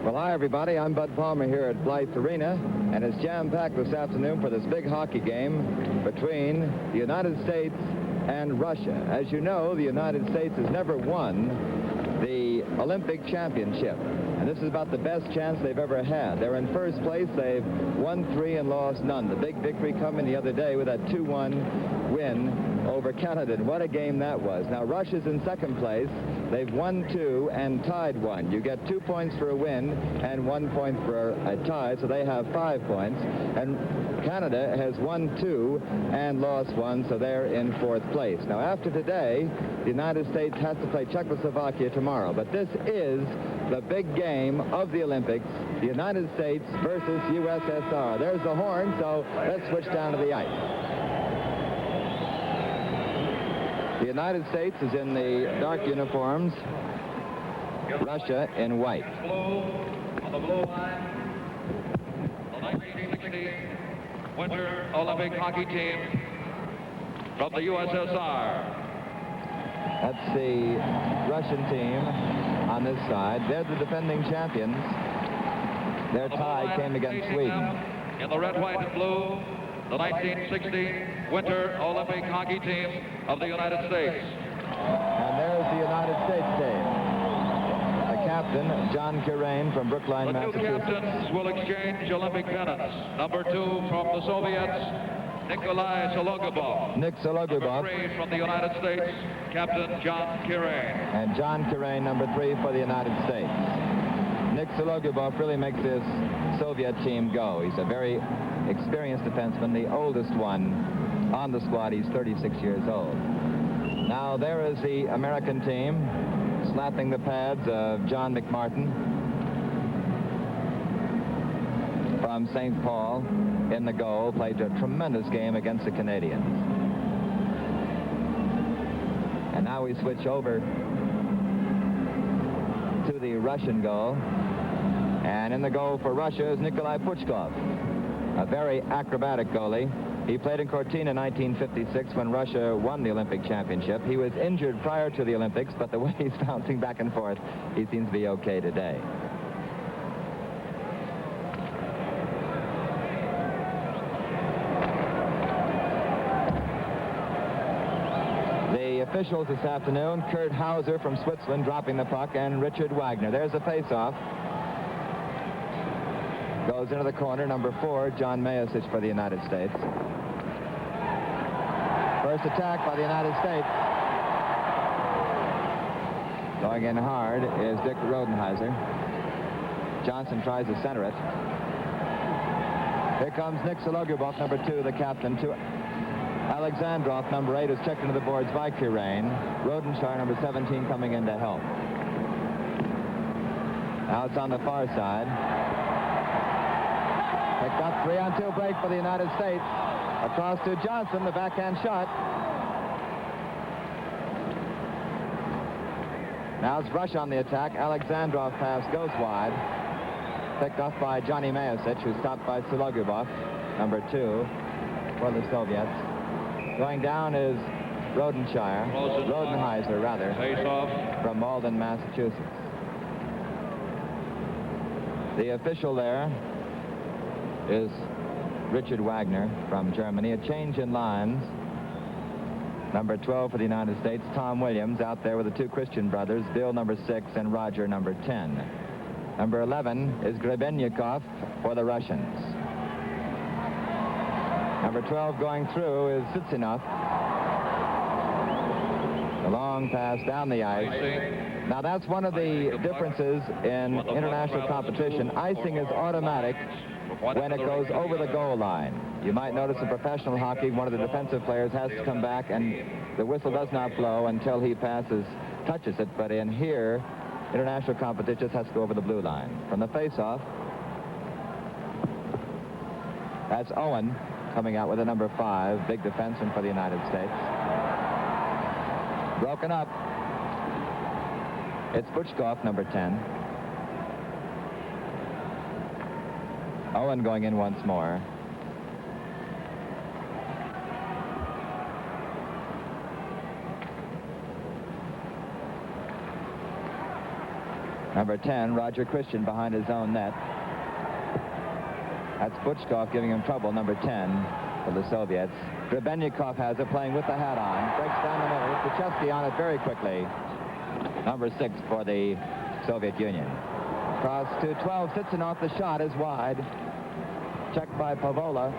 Well, hi, everybody. I'm Bud Palmer here at Blythe Arena, and it's jam-packed this afternoon for this big hockey game between the United States and Russia. As you know, the United States has never won the Olympic championship, and this is about the best chance they've ever had. They're in first place. They've won 3 and lost none. The big victory coming the other day with that 2-1 win over Canada, and what a game that was. Now, Russia's in second place. They've won 2 and tied 1. You get 2 points for a win and 1 point for a tie, so they have 5 points. And Canada has won 2 and lost 1, so they're in fourth place. Now, after today, the United States has to play Czechoslovakia tomorrow. But this is the big game of the Olympics, the United States versus USSR. There's the horn, so let's switch down to the ice. The United States is in the dark uniforms, Russia in white. On the blue line, the 1960 Winter Olympic hockey team from the USSR. That's the Russian team on this side. They're the defending champions. Their tie came against Sweden. In the red, white, and blue, the 1960 Winter Olympic hockey team of the United States. And there's the United States team. The captain, John Kirain from Brookline, Massachusetts. The two captains will exchange Olympic pennants. Number 2 from the Soviets, Nikolai Sологубов. Nick Sологубov. Number 3 from the United States, Captain John Kirain. And John Kirain, number 3 for the United States. Nick Sологубov really makes this Soviet team go. He's a very experienced defenseman, the oldest one on the squad. He's 36 years old. Now there is the American team slapping the pads of John McMartin from St. Paul in the goal. Played a tremendous game against the Canadians. And now we switch over to the Russian goal. And in the goal for Russia is Nikolai Pучков, a very acrobatic goalie. He played in Cortina in 1956 when Russia won the Olympic championship. He was injured prior to the Olympics, but the way he's bouncing back and forth, he seems to be okay today. The officials this afternoon, Kurt Hauser from Switzerland dropping the puck, and Richard Wagner. There's a face-off. Goes into the corner, number 4, John Mayasich for the United States. First attack by the United States. Going in hard is Dick Rodenheiser. Johnson tries to center it. Here comes Nick Sологубov, number 2, the captain, to Alexandrov, number 8, is checked into the boards by Kirain. Rodenshire, number 17, coming in to help. Now it's on the far side. Picked up 3-on-2 break for the United States. Across to Johnson, the backhand shot. Now it's Russia on the attack. Alexandrov pass goes wide. Picked off by Johnny Mayasich, who's stopped by Sологубov, number 2 for the Soviets. Going down is Rodenheiser, rather, from Malden, Massachusetts. The official there is Richard Wagner from Germany. A change in lines. Number 12 for the United States, Tom Williams, out there with the 2 Christian brothers, Bill, number 6, and Roger, number 10. Number 11 is Grebennikoff for the Russians. Number 12 going through is Cicinov. The long pass down the ice. Now that's one of the differences in international competition. Icing is automatic when it goes over the goal line. You might notice in professional hockey, one of the defensive players has to come back and the whistle does not blow until he touches it. But in here, international competition just has to go over the blue line. From the face-off, that's Owen coming out with a number 5, big defenseman for the United States. Broken up. It's Bычkov, number 10. Owen going in once more. Number 10, Roger Christian behind his own net. That's Bычkov giving him trouble, number 10 for the Soviets. Grebennikoff has it, playing with the hat on. Breaks down the middle. Kучевский on it very quickly. Number 6 for the Soviet Union. Cross to 12. Cicinov. The shot is wide. Checked by Pavola.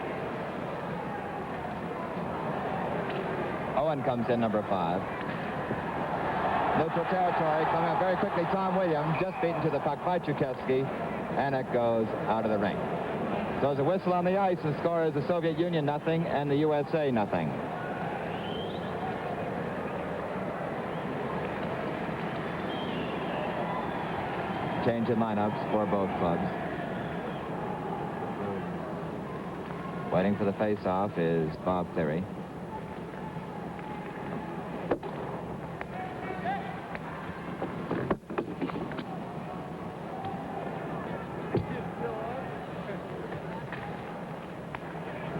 Owen comes in, number 5. Neutral territory. Coming up very quickly. Tom Williams just beaten to the puck by Kучевский, and it goes out of the ring. So there's a whistle on the ice, and the score is the Soviet Union nothing and the USA nothing. Change in lineups for both clubs. Waiting for the face-off is Bob Cleary.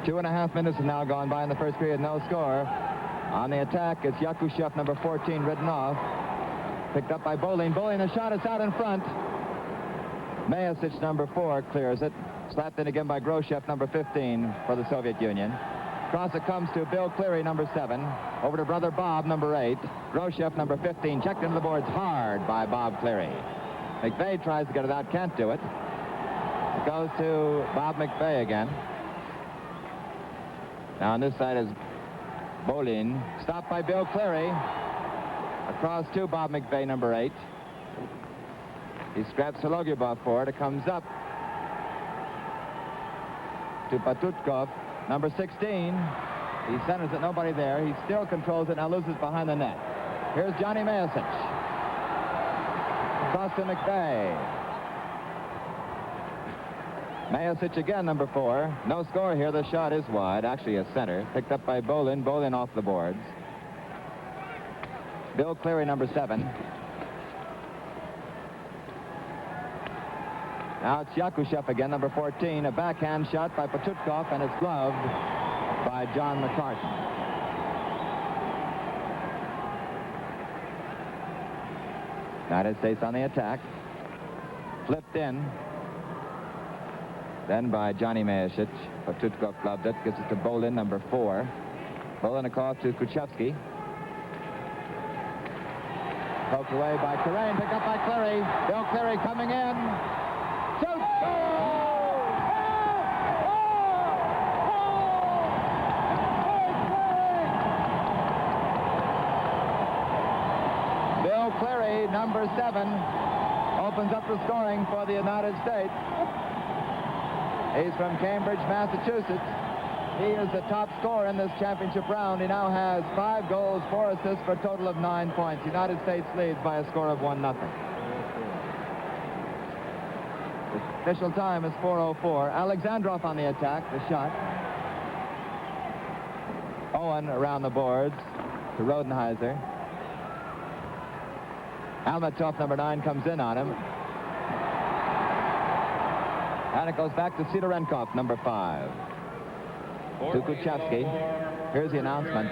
Two and a half minutes have now gone by in the first period, no score. On the attack, it's Yakушев, number 14, ridden off. Picked up by Bowling. Bowling, the shot is out in front. Mayasic, number 4, clears it. Slapped in again by Gрошев, number 15, for the Soviet Union. Cross it comes to Bill Cleary, number 7. Over to brother Bob, number 8. Gрошев, number 15, checked into the boards hard by Bob Cleary. McVeigh tries to get it out, can't do it. It goes to Bob McVeigh again. Now on this side is Bowling. Stopped by Bill Cleary. Across to Bob McVeigh, number 8. He scraps Sологубов for it. It comes up to Putchkov, number 16. He centers it, nobody there. He still controls it, now loses behind the net. Here's Johnny Mayasic. Across to McVeigh. Mayasic again, number 4. No score here. The shot is wide, actually a center. Picked up by Bowlin. Bowlin off the boards. Bill Cleary, number 7. Now it's Yakушев again, number 14. A backhand shot by Putchkov, and it's gloved by John McCartan. United States on the attack. Flipped in. Then by Johnny Mayasic. Putchkov gloved it. Gives it to Bowlin, number 4. Bowlin across to Kучевский. Poked away by Karain. Picked up by Cleary. Bill Cleary coming in. Shoots! Bill Cleary, number 7, opens up the scoring for the United States. He's from Cambridge, Massachusetts. He is the top scorer in this championship round. He now has 5 goals, 4 assists for a total of 9 points. The United States leads by a score of 1-0. The official time is 4:04. Alexandrov on the attack, the shot. Owen around the boards to Rodenheiser. Альметов, number 9, comes in on him. And it goes back to Sidorенков, number 5. To Kучевский. Here's the announcement.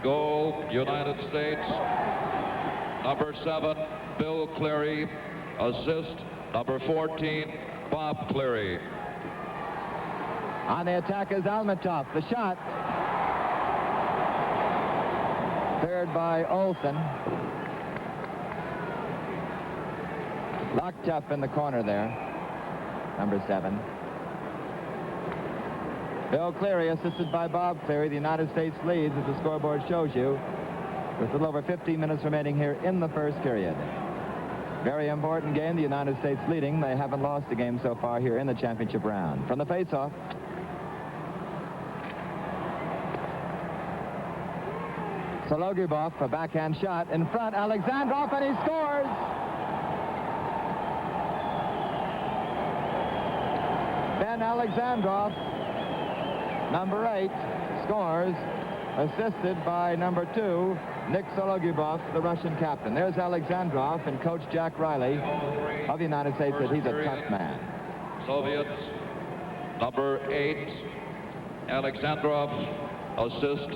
Goal, United States. Number 7, Bill Cleary. Assist, number 14, Bob Cleary. On the attack is Альметов. The shot. Cleared by Olsen. Locktef in the corner there. Number 7. Bill Cleary, assisted by Bob Cleary. The United States leads, as the scoreboard shows you, with a little over 15 minutes remaining here in the first period. Very important game. The United States leading. They haven't lost a game so far here in the championship round. From the face-off. Sологубov, a backhand shot in front. Alexandrov, and he scores! Ben Alexandrov, number 8, scores, assisted by number 2, Nick Sологubov, the Russian captain. There's Alexandrov, and Coach Jack Riley of the United States said he's a tough man. Soviets, number 8, Alexandrov, assist,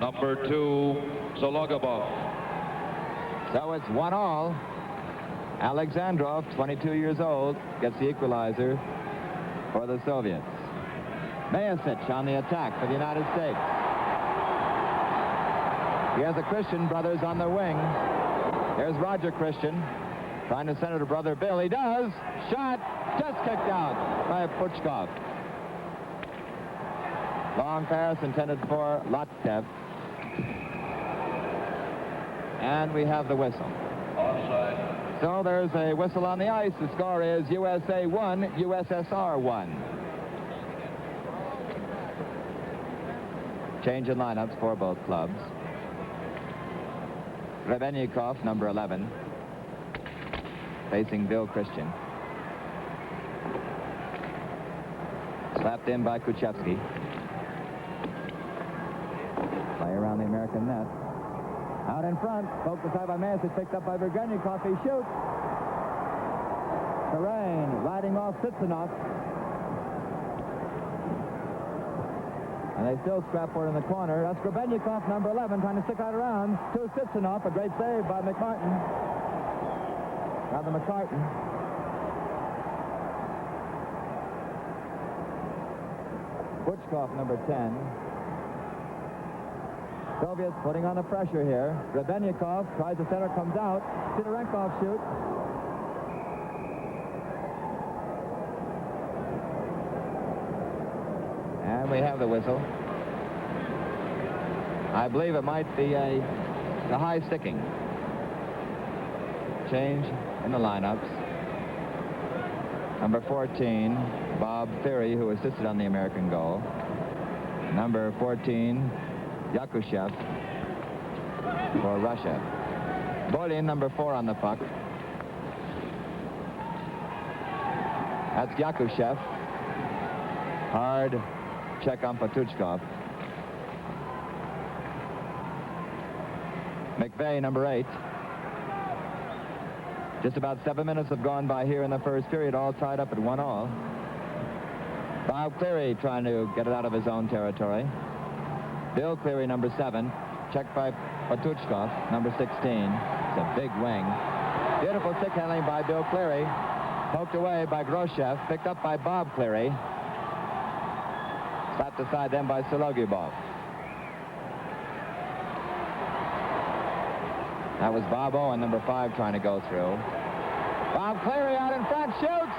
number 2, Sологubov. So it's 1-1. Alexandrov, 22 years old, gets the equalizer for the Soviets. Mayasich on the attack for the United States. He has the Christian brothers on the wing. Here's Roger Christian trying to center to brother Bill. He does. Shot just kicked out by Putchkov. Long pass intended for Lottev. And we have the whistle. Offside. So there's a whistle on the ice. The score is USA 1, USSR 1. Change in lineups for both clubs. Grebennikoff, number 11, facing Bill Christian. Slapped in by Kучевский. Play around the American net. Out in front, poked aside by Mayasich, picked up by Grebennikoff. He shoots. Terrain riding off Cizинov. And they still scrap for it in the corner. That's Grebennikoff, number 11, trying to stick out around to Cizинov. A great save by McMartin. Rather McCartan. Butchkov, number 10. Soviets putting on the pressure here. Grebennikoff tries to center, comes out. Sидorенков shoots. And we have the whistle. I believe it might be a high sticking. Change in the lineups. Number 14, Bob Ferry, who assisted on the American goal. Number 14, Yakушев for Russia. Bаулин, number 4 on the puck. That's Yakушев. Hard check on Putchkov. McVeigh, number 8. Just about 7 minutes have gone by here in the first period, all tied up at 1-1. Bob Cleary trying to get it out of his own territory. Bill Cleary, number 7. Checked by Putchkov, number 16. It's a big wing. Beautiful stick handling by Bill Cleary. Poked away by Gрошев. Picked up by Bob Cleary. Slapped aside then by Sологубов. That was Bob Owen, number 5, trying to go through. Bob Cleary out in front, shoots!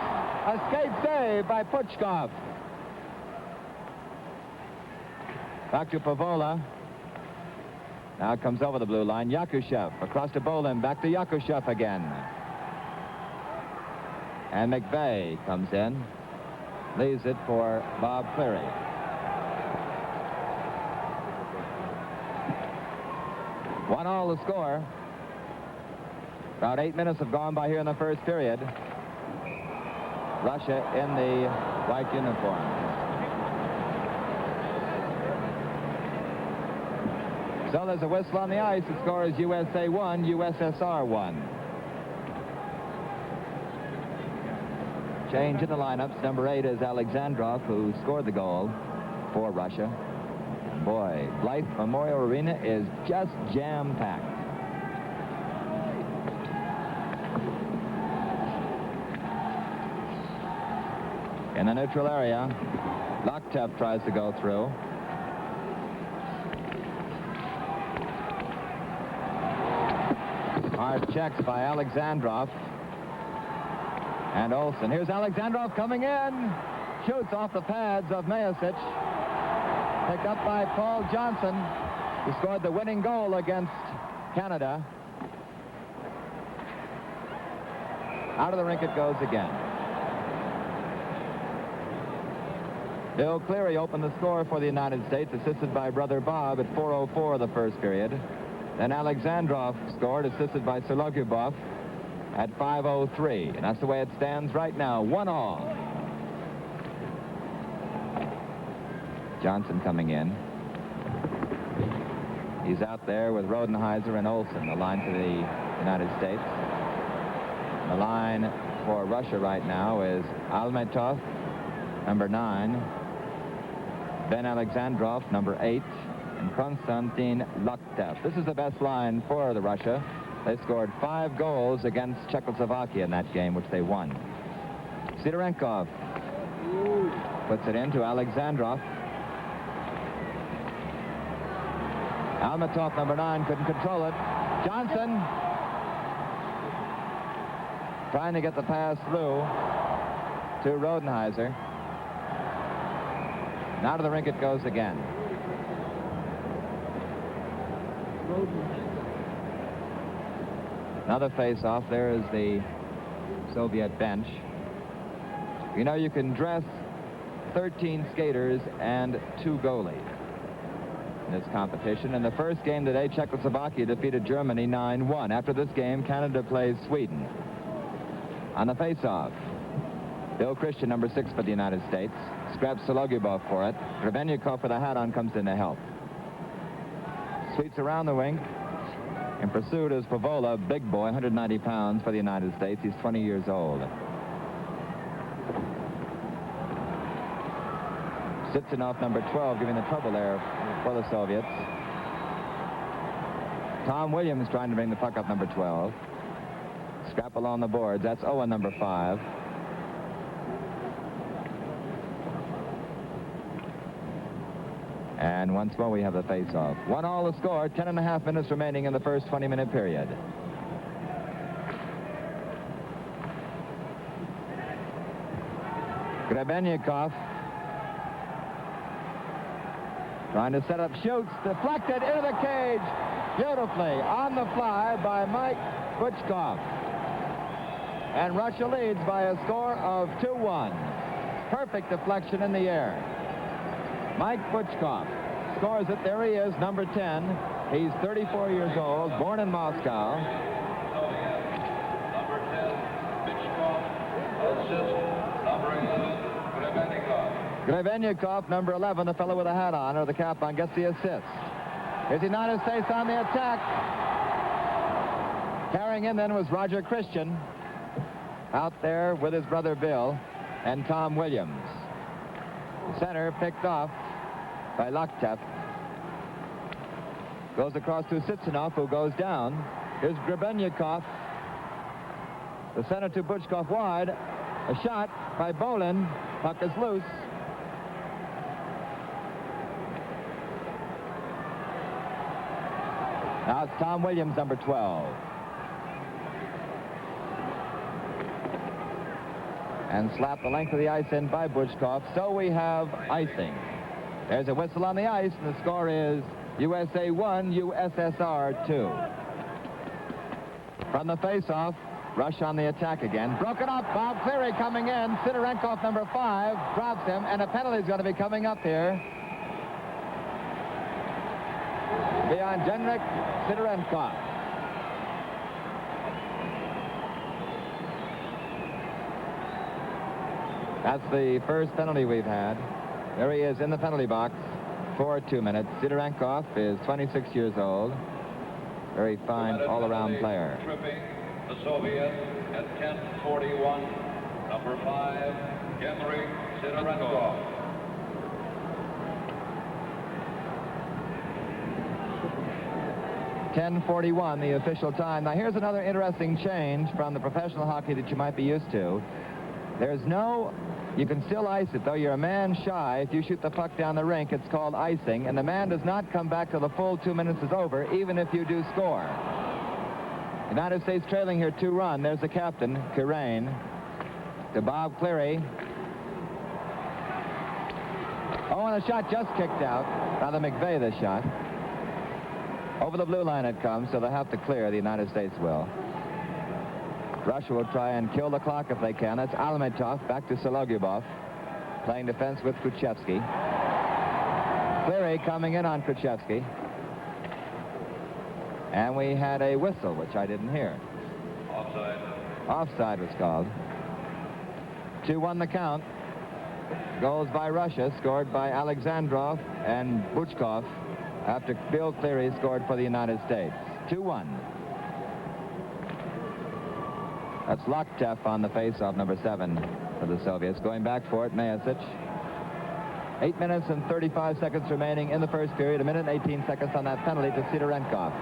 Escape save by Putchkov. Back to Pavola. Now comes over the blue line. Yakушев across to Bowlin. Back to Yakушев again. And McVeigh comes in. Leaves it for Bob Cleary. One all the score. About 8 minutes have gone by here in the first period. Russia in the white uniform. So there's a whistle on the ice. The score is USA 1, USSR 1. Change in the lineups. Number 8 is Alexandrov, who scored the goal for Russia. Boy, Blythe Memorial Arena is just jam-packed. In the neutral area, Locktef tries to go through. Hard checks by Alexandrov and Olsen. Here's Alexandrov coming in. Shoots off the pads of Mayasich. Picked up by Paul Johnson, who scored the winning goal against Canada. Out of the rink it goes again. Bill Cleary opened the score for the United States, assisted by brother Bob at 4:04 of the first period. Then Alexandrov scored, assisted by Sологубов at 5:03. And that's the way it stands right now, 1-1. Johnson coming in. He's out there with Rodenheiser and Olsen, the line for the United States. The line for Russia right now is Альметов, number 9, Ben Alexandrov, number 8, and Konstantin Lochtev. This is the best line for the Russia. They scored 5 goals against Czechoslovakia in that game, which they won. Sidorенков puts it into Alexandrov. Альметов, number 9, couldn't control it. Johnson trying to get the pass through to Rodenheiser. Now to the rink it goes again. Another face-off. There is the Soviet bench. You know, you can dress 13 skaters and 2 goalies in this competition. In the first game today, Czechoslovakia defeated Germany 9-1. After this game, Canada plays Sweden. On the face-off, Bill Christian, number 6 for the United States, scraps Sологубов for it. Grebенnikov with a hat on comes in to help. Sweeps around the wing. In pursuit is Pavola, big boy, 190 pounds for the United States. He's 20 years old. Цицинов, number 12, giving the trouble there for the Soviets. Tom Williams trying to bring the puck up, number 12. Scrap along the boards. That's Owen, number 5. And once more we have the face-off. 1-1 the score, 10.5 minutes remaining in the first 20-minute period. Grebенnikov trying to set up, shoots, deflected into the cage beautifully on the fly by Mike Bычkov. And Russia leads by a score of 2-1. Perfect deflection in the air. Mike Bычkov scores it. There he is, number 10. He's 34 years old, born in Moscow. Number 10, Bычkov. Assist, number 11, Grebенnikov. Grebенnikov, number 11, the fellow with the hat on, or the cap on, gets the assist. Here's the United States on the attack. Carrying in then was Roger Christian, out there with his brother Bill and Tom Williams. The center picked off by Loktev. Goes across to Ciccinov, who goes down. Here's Grebенnikov. The center to Bычkov wide. A shot by Bowlin. Puck is loose. Now it's Tom Williams, number 12. And slapped the length of the ice in by Bычkov. So we have icing. There's a whistle on the ice, and the score is USA 1, USSR 2. From the face-off, Russia on the attack again. Broken up, Bob Cleary coming in. Sidorенков, number 5, drops him, and a penalty is going to be coming up here. Beyond Genrik Sidorенkov. That's the first penalty we've had. There he is in the penalty box for 2 minutes. Sidorенkov is 26 years old. Very fine all-around player. Tripping the Soviet at 10:41. Number 5, Henry Sidorенkov. .10:41, the official time. Now here's another interesting change from the professional hockey that you might be used to. There's no, you can still ice it, though you're a man shy. If you shoot the puck down the rink, it's called icing, and the man does not come back till the full 2 minutes is over, even if you do score. United States trailing here 2-1. There's the captain, Kirain, to Bob Cleary. Oh, and the shot just kicked out. Rather McVeigh, the shot. Over the blue line it comes, so they'll have to clear. The United States will. Russia will try and kill the clock if they can. That's Альметов back to Sологубов, playing defense with Kучевский. Cleary coming in on Kучевский. And we had a whistle, which I didn't hear. Offside. Offside was called. 2-1 the count. Goals by Russia, scored by Alexandrov and Bычkov, after Bill Cleary scored for the United States. 2-1. That's Loktev on the face-off, number 7 for the Soviets. Going back for it, Mayasic. 8 minutes and 35 seconds remaining in the first period. 1 minute and 18 seconds on that penalty to Sidorенkov.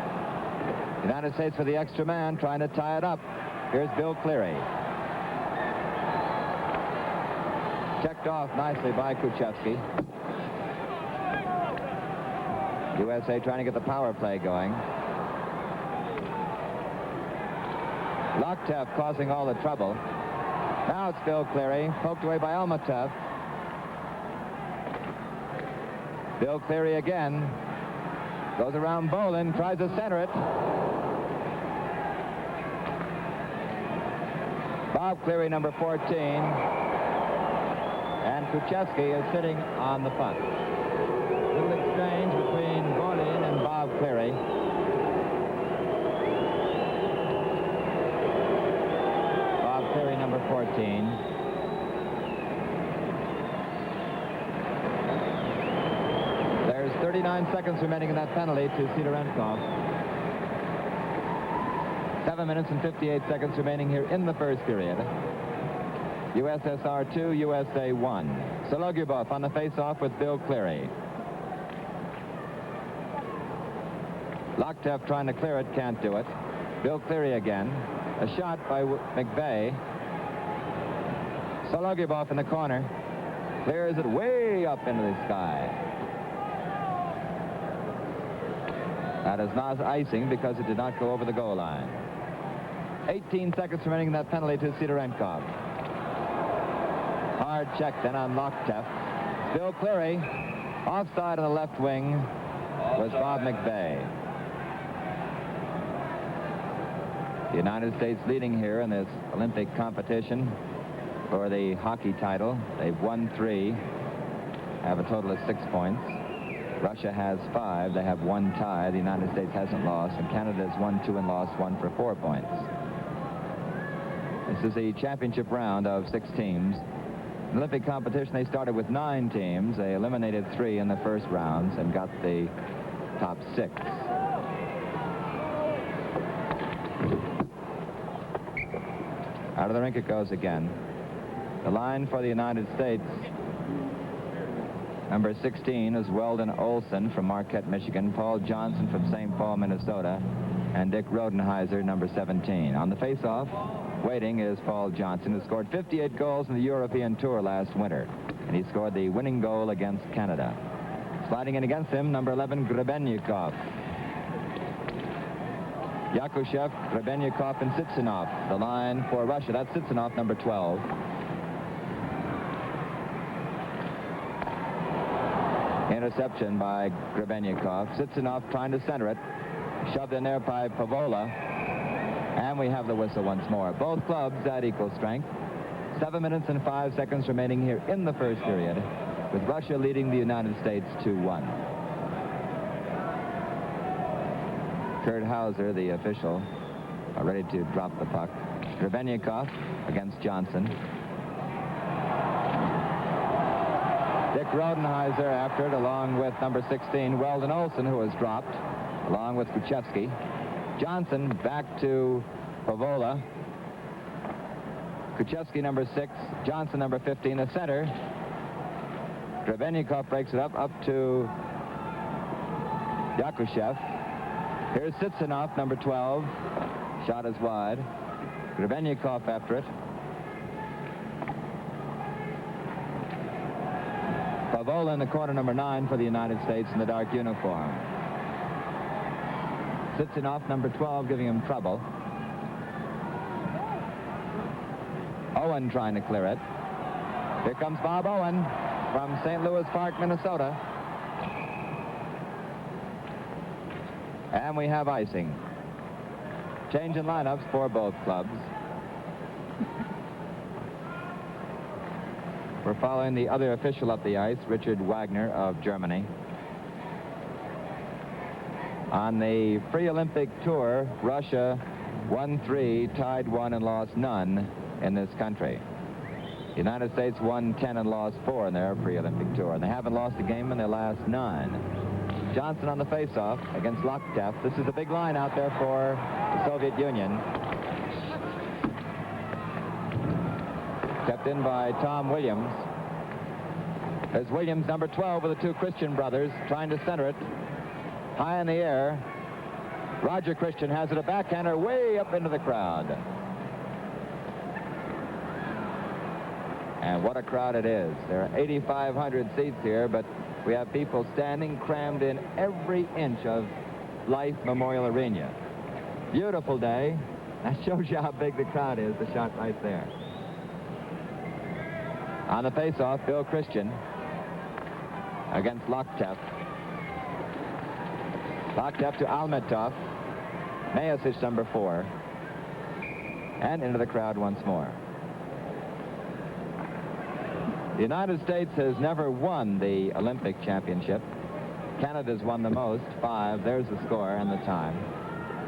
United States for the extra man, trying to tie it up. Here's Bill Cleary. Checked off nicely by Kучевский. USA trying to get the power play going. Locktef causing all the trouble. Now it's Bill Cleary, poked away by Альметов. Bill Cleary again. Goes around Bowlin, tries to center it. Bob Cleary, number 14. And Kучевский is sitting on the punt. Little exchange between Bowlin and Bob Cleary. Bob Cleary, number 14. There's 39 seconds remaining in that penalty to Sidorенков. 7 minutes and 58 seconds remaining here in the first period. USSR 2, USA 1. Sологубов on the face-off with Bill Cleary. Locktef trying to clear it, can't do it. Bill Cleary again. A shot by McVeigh. Sологубov in the corner. Clears it way up into the sky. That is not icing because it did not go over the goal line. 18 seconds remaining in that penalty to Sidorенkov. Hard check then on Locktef. Bill Cleary. Offside on the left wing was Bob McVeigh. The United States leading here in this Olympic competition for the hockey title. They've won 3, have a total of 6 points. Russia has 5. They have 1 tie. The United States hasn't lost, and Canada has won 2 and lost 1 for 4 points. This is the championship round of 6 teams. In the Olympic competition, they started with 9 teams. They eliminated 3 in the first rounds and got the top 6. Out of the rink it goes again. The line for the United States, number 16 is Weldon Olson from Marquette, Michigan, Paul Johnson from St. Paul, Minnesota, and Dick Rodenheiser, number 17. On the face-off, waiting is Paul Johnson, who scored 58 goals in the European Tour last winter, and he scored the winning goal against Canada. Sliding in against him, number 11, Grebennikoff. Yakушев, Grebенnikov, and Цицинов. The line for Russia, that's Цицинов, number 12. Interception by Grebенnikov. Цицинов trying to center it. Shoved in there by Pavola. And we have the whistle once more. Both clubs at equal strength. 7 minutes and 5 seconds remaining here in the first period, with Russia leading the United States 2-1. Kurt Hauser, the official, are ready to drop the puck. Grebennikoff against Johnson. Dick Rodenheiser after it, along with number 16, Weldon Olson, who was dropped, along with Kучевский. Johnson back to Pavola. Kучevский, number 6. Johnson, number 15, the center. Grebennikoff breaks it up to Yakушев. Here's Ciccinov, number 12. Shot is wide. Grebennikoff after it. Pavola in the corner, number 9 for the United States in the dark uniform. Ciccinov, number 12, giving him trouble. Owen trying to clear it. Here comes Bob Owen from St. Louis Park, Minnesota. And we have icing. Change in lineups for both clubs. We're following the other official up the ice, Richard Wagner of Germany. On the free Olympic tour, Russia won 3, tied 1, and lost none in this country. The United States won 10 and lost 4 in their free Olympic tour, and they haven't lost a game in their last 9. Johnson on the face-off against Locktef. This is a big line out there for the Soviet Union. Kept in by Tom Williams. There's Williams, number 12, with the 2 Christian brothers, trying to center it. High in the air. Roger Christian has it, a backhander way up into the crowd. And what a crowd it is. There are 8,500 seats here, but we have people standing crammed in every inch of Life Memorial Arena. Beautiful day. That shows you how big the crowd is, the shot right there. On the face-off, Bill Christian against Loktev. Loktev to Альметов. Mayasich, number 4. And into the crowd once more. The United States has never won the Olympic championship. Canada's won the most, 5. There's the score and the time.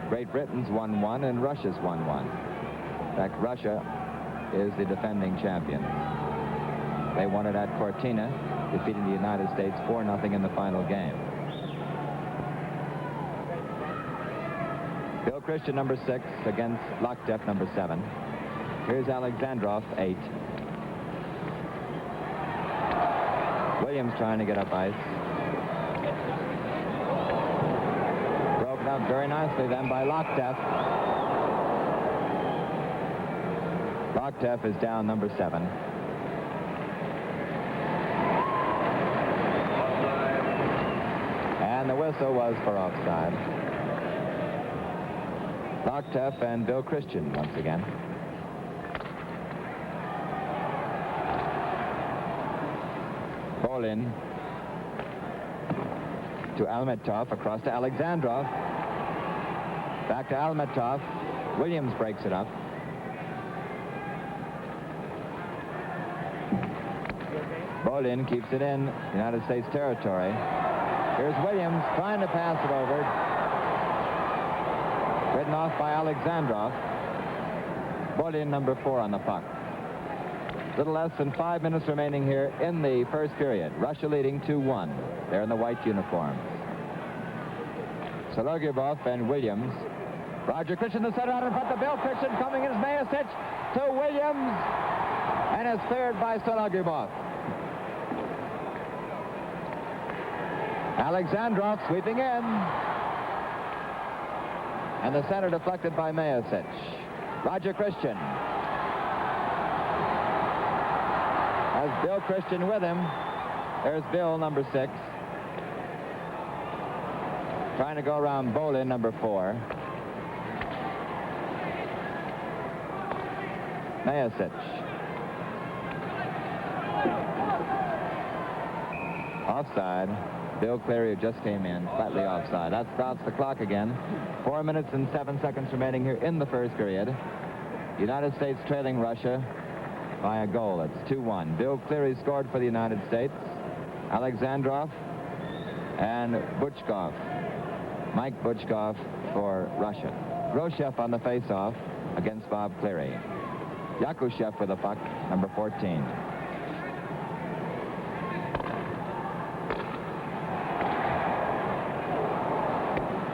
Great Britain's won 1 and Russia's won 1. In fact, Russia is the defending champion. They won it at Cortina, defeating the United States 4-0 in the final game. Bill Christian, number 6, against Loktev, number 7. Here's Alexandrov, 8. Williams trying to get up ice. Broken up very nicely then by Loktev. Loktev is down, number 7. And the whistle was for offside. Loktev and Bill Christian once again. Bowlin to Альметов, across to Alexandrov. Back to Альметов. Williams breaks it up. Bowlin keeps it in United States territory. Here's Williams trying to pass it over. Ridden off by Alexandrov. Bowlin, number 4, on the puck. Little less than 5 minutes remaining here in the first period. Russia leading 2-1. They're in the white uniforms. Sологубов and Williams. Roger Christian, the center out in front. The Bill Christian coming in as Mayasich to Williams. And is cleared by Sологubov. Alexandrov sweeping in. And the center deflected by Mayasich. Roger Christian. Has Bill Christian with him. There's Bill, number 6. Trying to go around Bowlin, number 4. Mayasich. Offside. Bill Cleary just came in, slightly offside. That starts the clock again. 4 minutes and 7 seconds remaining here in the first period. United States trailing Russia by a goal. It's 2-1. Bill Cleary scored for the United States. Alexandrov and Bычkov. Mike Bычkov for Russia. Gрошев on the face-off against Bob Cleary. Yakушев with the puck, number 14.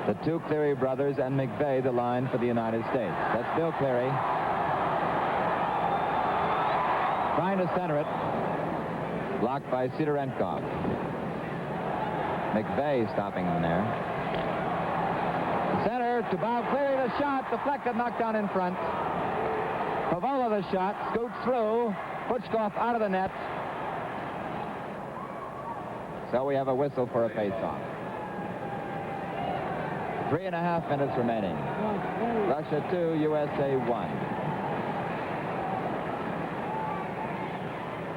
The two Cleary brothers and McVeigh, the line for the United States. That's Bill Cleary. Trying to center it. Blocked by Sidorенков. McVeigh stopping him there. Center to Bob Cleary. The shot deflected, knocked down in front. Pavola the shot, scoots through. Pучkov out of the net. So we have a whistle for a face-off. 3.5 minutes remaining. Russia 2, USA 1.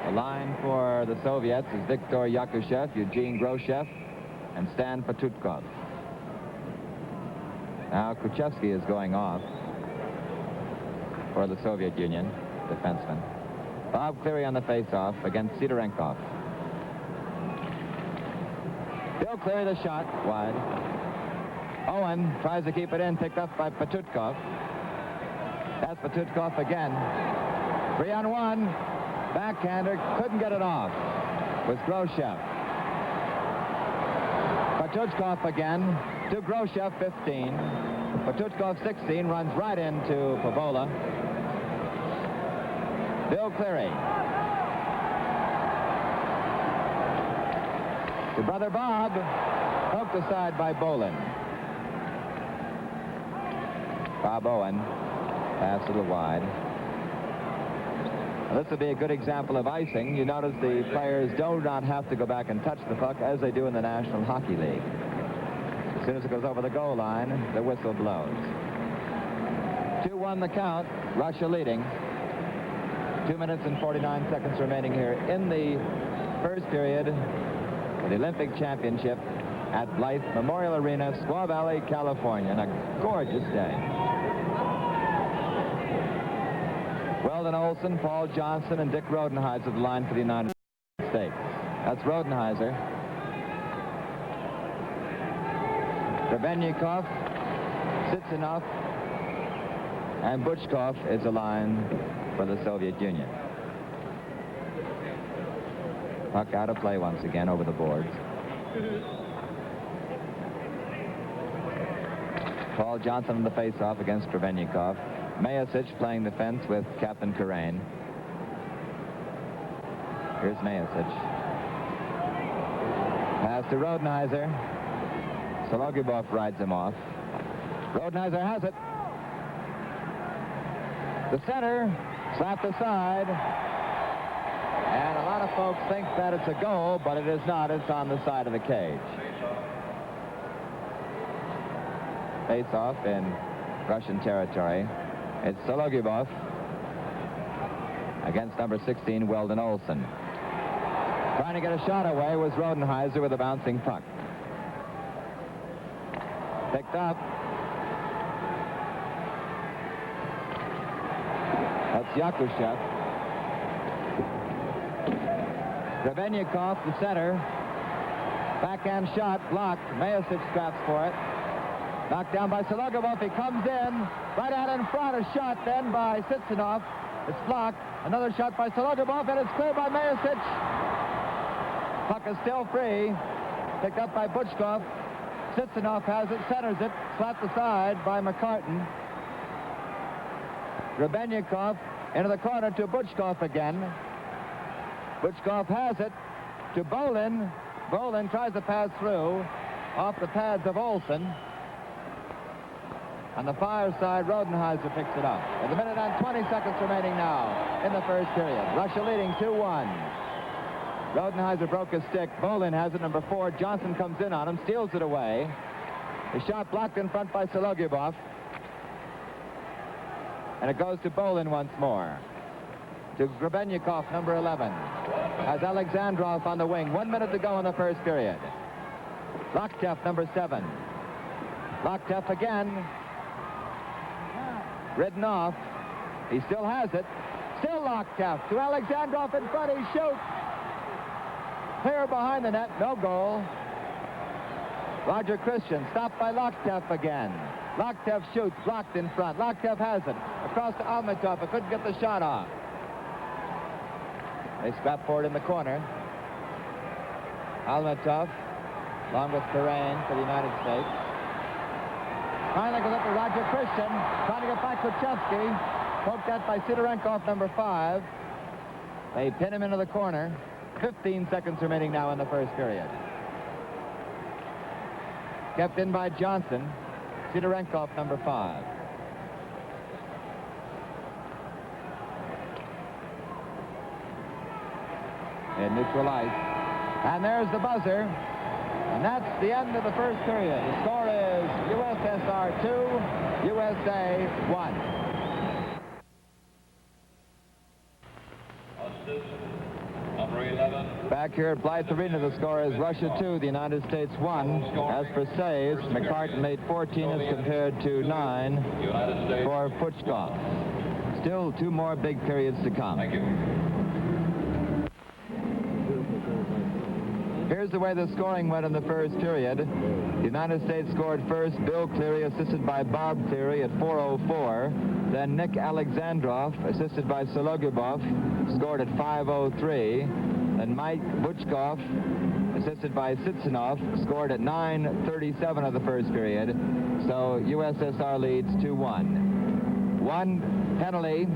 The line for the Soviets is Viktor Yakушев, Eugene Gрошев, and Stan Putchkov. Now Kучевский is going off for the Soviet Union, defenseman. Bob Cleary on the face-off against Sidorенkov. Bill Cleary the shot, wide. Owen tries to keep it in, picked up by Putchkov. That's Putchkov again. 3-on-1. Backhander, couldn't get it off. Was Gрошев. Putchkov again to Gрошев, 15. Putchkov, 16, runs right into Pavola. Bill Cleary. To brother Bob, poked aside by Bowlin. Bob Owen passed a little wide. Well, this would be a good example of icing. You notice the players do not have to go back and touch the puck as they do in the National Hockey League. As soon as it goes over the goal line, the whistle blows. 2-1 the count, Russia leading. 2 minutes and 49 seconds remaining here in the first period of the Olympic Championship at Blythe Memorial Arena, Skwo-Valley, California, on a gorgeous day. Weldon Olson, Paul Johnson, and Dick Rodenheiser the line for the United States. That's Rodenheiser. Grebennikoff, Tsitsinov, and Bычkov is the line for the Soviet Union. Puck out of play once again over the boards. Paul Johnson in the face-off against Grebennikoff. Mayasic playing defense with Captain Karain. Here's Mayasic. Pass to Rodenheiser. Sологубов rides him off. Rodenheiser has it. The center slapped aside. And a lot of folks think that it's a goal, but it is not. It's on the side of the cage. Face-off in Russian territory. It's Sологubov against number 16, Weldon Olson. Trying to get a shot away was Rodenheiser with a bouncing puck. Picked up. That's Yakушев. Grebennikoff, the center. Backhand shot, blocked. Mayasic scraps for it. Knocked down by Sологubov. He comes in. Right out in front. A shot then by Tsitsinov. It's blocked. Another shot by Sологubov, and it's cleared by Mayasic. Puck is still free. Picked up by Bычkov. Tsitsinov has it, centers it. Slapped aside by McCartan. Grebennikoff into the corner to Bычkov again. Bычkov has it to Bowlin. Bowlin tries to pass through off the pads of Olson. On the far side, Rodenheiser picks it up. With a minute and 20 seconds remaining now in the first period. Russia leading 2-1. Rodenheiser broke his stick. Bowlin has it, number 4. Johnson comes in on him, steals it away. The shot blocked in front by Sологubov. And it goes to Bowlin once more. To Grebennikoff, number 11. Has Alexandrov on the wing. 1 minute to go in the first period. Lochtev, number 7. Lochtev again. Ridden off. He still has it. Still Lochtev to Alexandrov in front. He shoots. Clear behind the net. No goal. Roger Christian stopped by Lochtev again. Lochtev shoots. Blocked in front. Lochtev has it. Across to Альметов. But couldn't get the shot off. They scrap for it in the corner. Альметов along with Karain for the United States. Finally goes up to Roger Christian, trying to get by Kучевский. Poked at by Sidorенkov, number 5. They pin him into the corner. 15 seconds remaining now in the first period. Kept in by Johnson. Sidorенkov, number 5. In neutral ice. And there's the buzzer. And that's the end of the first period. The score is USSR 2, USA 1. Back here at Blythe Arena, the score is Russia 2, the United States 1. As for saves, McCartan made 14 as compared to 9 for Pучkov. Still 2 more big periods to come. Thank you. Here's the way the scoring went in the first period. The United States scored first. Bill Cleary, assisted by Bob Cleary, at 4:04. Then Nick Alexandrov, assisted by Sологубov, scored at 5:03. Then Mike Bычkov, assisted by Tsitsinov, scored at 9:37 of the first period. So USSR leads 2-1. 1 penalty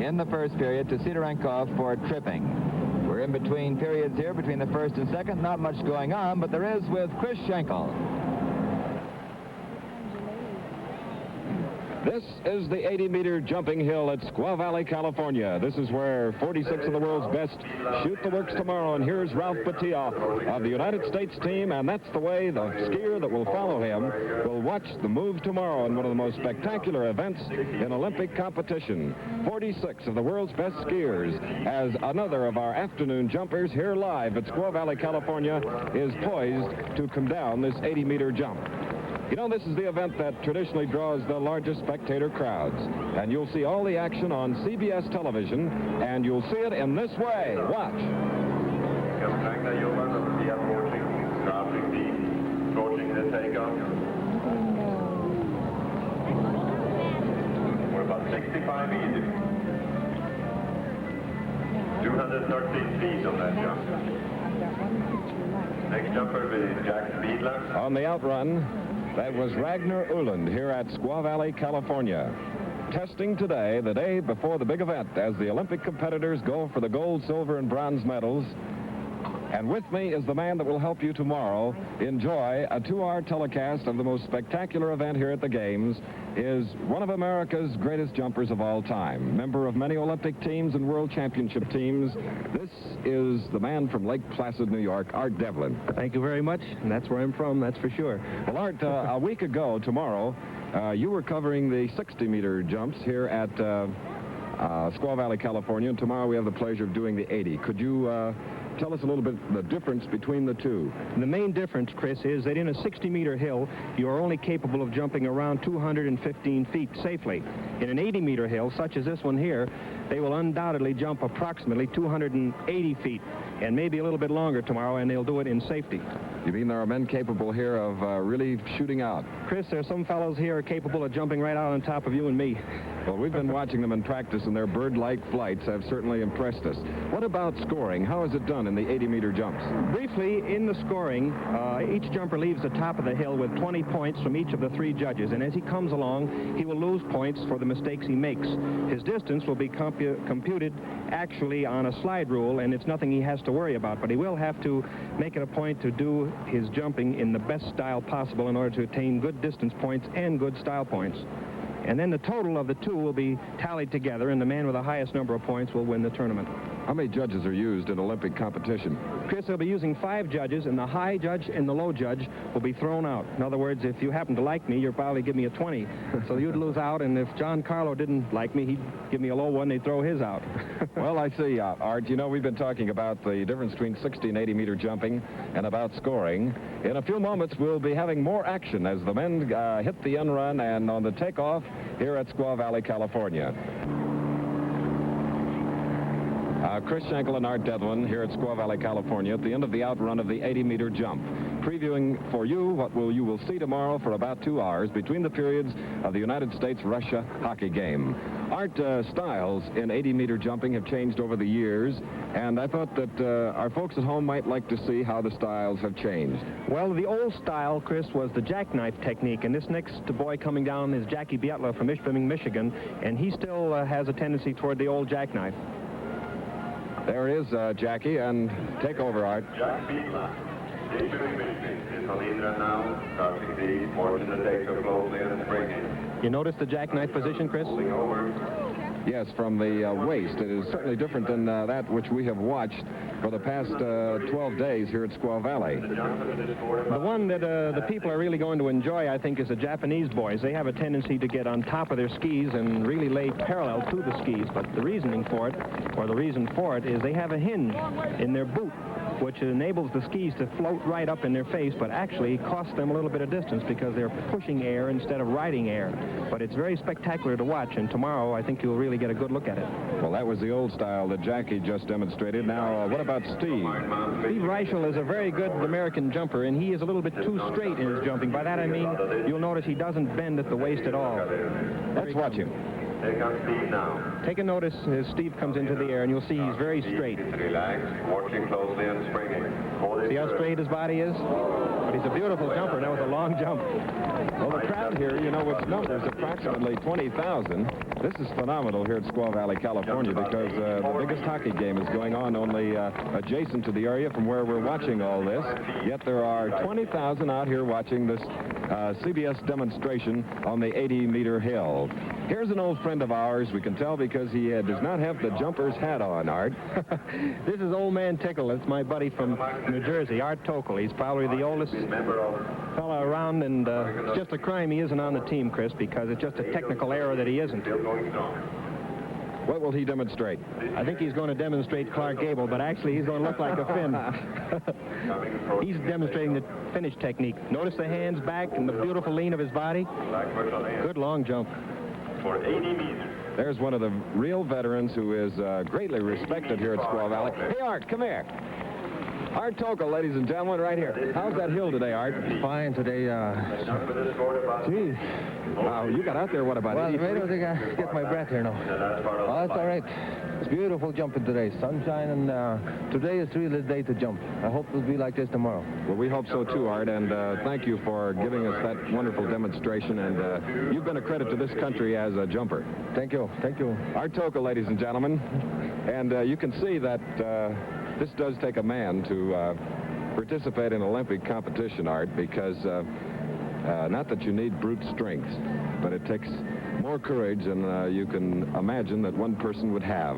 in the first period to Sidorенkov for tripping. We're in between periods here, between the first and second. Not much going on, but there is with Chris Schenkel. This is the 80-meter jumping hill at Skwa-Valley, California. This is where 46 of the world's best shoot the works tomorrow. And here's Ralph Batia of the United States team, and that's the way the skier that will follow him will watch the moves tomorrow in one of the most spectacular events in Olympic competition. 46 of the world's best skiers, as another of our afternoon jumpers here live at Skwa-Valley, California, is poised to come down this 80-meter jump. You know, this is the event that traditionally draws the largest spectator crowds. And you'll see all the action on CBS television, and you'll see it in this way. Watch. We're about 65 easy. 213 feet on that jump. Next jumper will be Jack Speedler. On the outrun, that was Ragnar Uland here at Skwa-Valley, California. Testing today, the day before the big event, as the Olympic competitors go for the gold, silver, and bronze medals. And with me is the man that will help you tomorrow enjoy a 2-hour telecast of the most spectacular event here at the Games, is one of America's greatest jumpers of all time, member of many Olympic teams and World Championship teams. This is the man from Lake Placid, New York, Art Devlin. Thank you very much, and that's where I'm from, that's for sure. Well, Art, a week ago tomorrow, you were covering the 60-meter jumps here at Skwa-Valley, California, and tomorrow we have the pleasure of doing the 80. Could you tell us a little bit the difference between the two? The main difference, Chris, is that in a 60-meter hill, you are only capable of jumping around 215 feet safely. In an 80-meter hill, such as this one here, they will undoubtedly jump approximately 280 feet, and maybe a little bit longer tomorrow, and they'll do it in safety. You mean there are men capable here of really shooting out? Chris, there are some fellows here capable of jumping right out on top of you and me. Well, we've been watching them in practice, and their bird-like flights have certainly impressed us. What about scoring? How is it done in the 80-meter jumps? Briefly, in the scoring, each jumper leaves the top of the hill with 20 points from each of the 3 judges, and as he comes along, he will lose points for the mistakes he makes. His distance will be computed actually on a slide rule, and it's nothing he has to worry about, but he will have to make it a point to do his jumping in the best style possible in order to attain good distance points and good style points. And then the total of the two will be tallied together, and the man with the highest number of points will win the tournament. How many judges are used in Olympic competition? Chris, they'll be using 5 judges, and the high judge and the low judge will be thrown out. In other words, if you happen to like me, you'll probably give me a 20. So you'd lose out, and if John Carlo didn't like me, he'd give me a low one, they'd throw his out. Well, I see, Art. You know, we've been talking about the difference between 60 and 80-meter jumping and about scoring. In a few moments, we'll be having more action as the men hit the unrun and on the takeoff here at Skwa-Valley, California. Chris Schenkel and Art Devlin here at Skwa-Valley, California, at the end of the outrun of the 80-meter jump, previewing for you what you will see tomorrow for about 2 hours between the periods of the United States-Russia hockey game. Art, styles in 80-meter jumping have changed over the years, and I thought that our folks at home might like to see how the styles have changed. Well, the old style, Chris, was the jackknife technique, and this next boy coming down is Jackie Bietla from Ishpeming, Michigan, and he still has a tendency toward the old jackknife. There is Jackie, and take over, Art. Jack Bietla. Is on Indra now, starting the portion that takes her closely and springing. You notice the jackknife position, Chris? Yes, from the waist. It is certainly different than that which we have watched for the past 12 days here at Skwa-Valley. The one that the people are really going to enjoy, I think, is the Japanese boys. They have a tendency to get on top of their skis and really lay parallel to the skis, but the reasoning for it, or the reason for it, is they have a hinge in their boot, which enables the skis to float right up in their face, but actually costs them a little bit of distance because they're pushing air instead of riding air. But it's very spectacular to watch, and tomorrow I think you'll really get a good look at it. Well, that was the old style that Jackie just demonstrated. Now, what about Steve? Steve Reichel is a very good American jumper, and he is a little bit too straight in his jumping. By that I mean, you'll notice he doesn't bend at the waist at all. Let's watch him. Here comes Steve now. Take a notice as Steve comes into the air, and you'll see he's very straight. Relax, watching closely and springing. See how straight his body is? But he's a beautiful jumper. That was a long jump. Well, the crowd here, you know, which numbers approximately 20,000, This is phenomenal here at Skwa-Valley, California, because the biggest hockey game is going on only adjacent to the area from where we're watching all this. Yet there are 20,000 out here watching this CBS demonstration on the 80-meter hill. Here's an old friend of ours. We can tell because he does not have the jumper's hat on, Art. This is Old Man Tickle. It's my buddy from New Jersey, Art Tokel. He's probably the oldest fella around, and it's just a crime he isn't on the team, Chris, because it's just a technical error that he isn't. What will he demonstrate? I think he's going to demonstrate Clark Gable, but actually he's going to look like a Finn. He's demonstrating the finish technique. Notice the hands back and the beautiful lean of his body. Good long jump. For 80 meters. There's one of the real veterans who is greatly respected here at Skwa-Valley. Hey, Art, come here. Art Tokel, ladies and gentlemen, right here. How's that hill today, Art? Fine today. Gee, wow, you got out there, what about Well, 83? I don't think I get my breath here now. Oh, that's all right. It's beautiful jumping today. Sunshine, and today is really the day to jump. I hope it'll be like this tomorrow. Well, we hope so too, Art, and thank you for giving us that wonderful demonstration, and you've been a credit to this country as a jumper. Thank you. Thank you. Art Tokel, ladies and gentlemen, and you can see that this does take a man to participate in Olympic competition, Art, because not that you need brute strength, but it takes more courage than you can imagine that one person would have.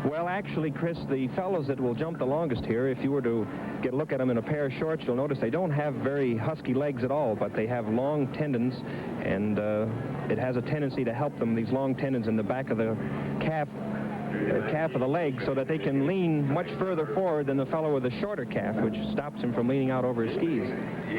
Well, actually, Chris, the fellows that will jump the longest here, if you were to get a look at them in a pair of shorts, you'll notice they don't have very husky legs at all, but they have long tendons, and it has a tendency to help them, these long tendons in the back of the calf of the leg, so that they can lean much further forward than the fellow with the shorter calf, which stops him from leaning out over his skis.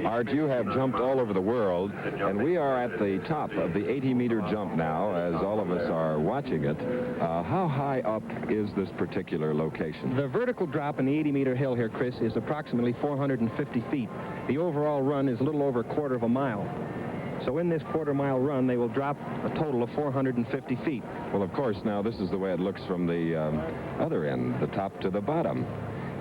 Art, you have jumped all over the world, and we are at the top of the 80-meter jump now, as all of us are watching it. How high up is this particular location? The vertical drop in the 80-meter hill here, Chris, is approximately 450 feet. The overall run is a little over a quarter of a mile. So in this quarter-mile run, they will drop a total of 450 feet. Well, of course, now this is the way it looks from the other end, the top to the bottom.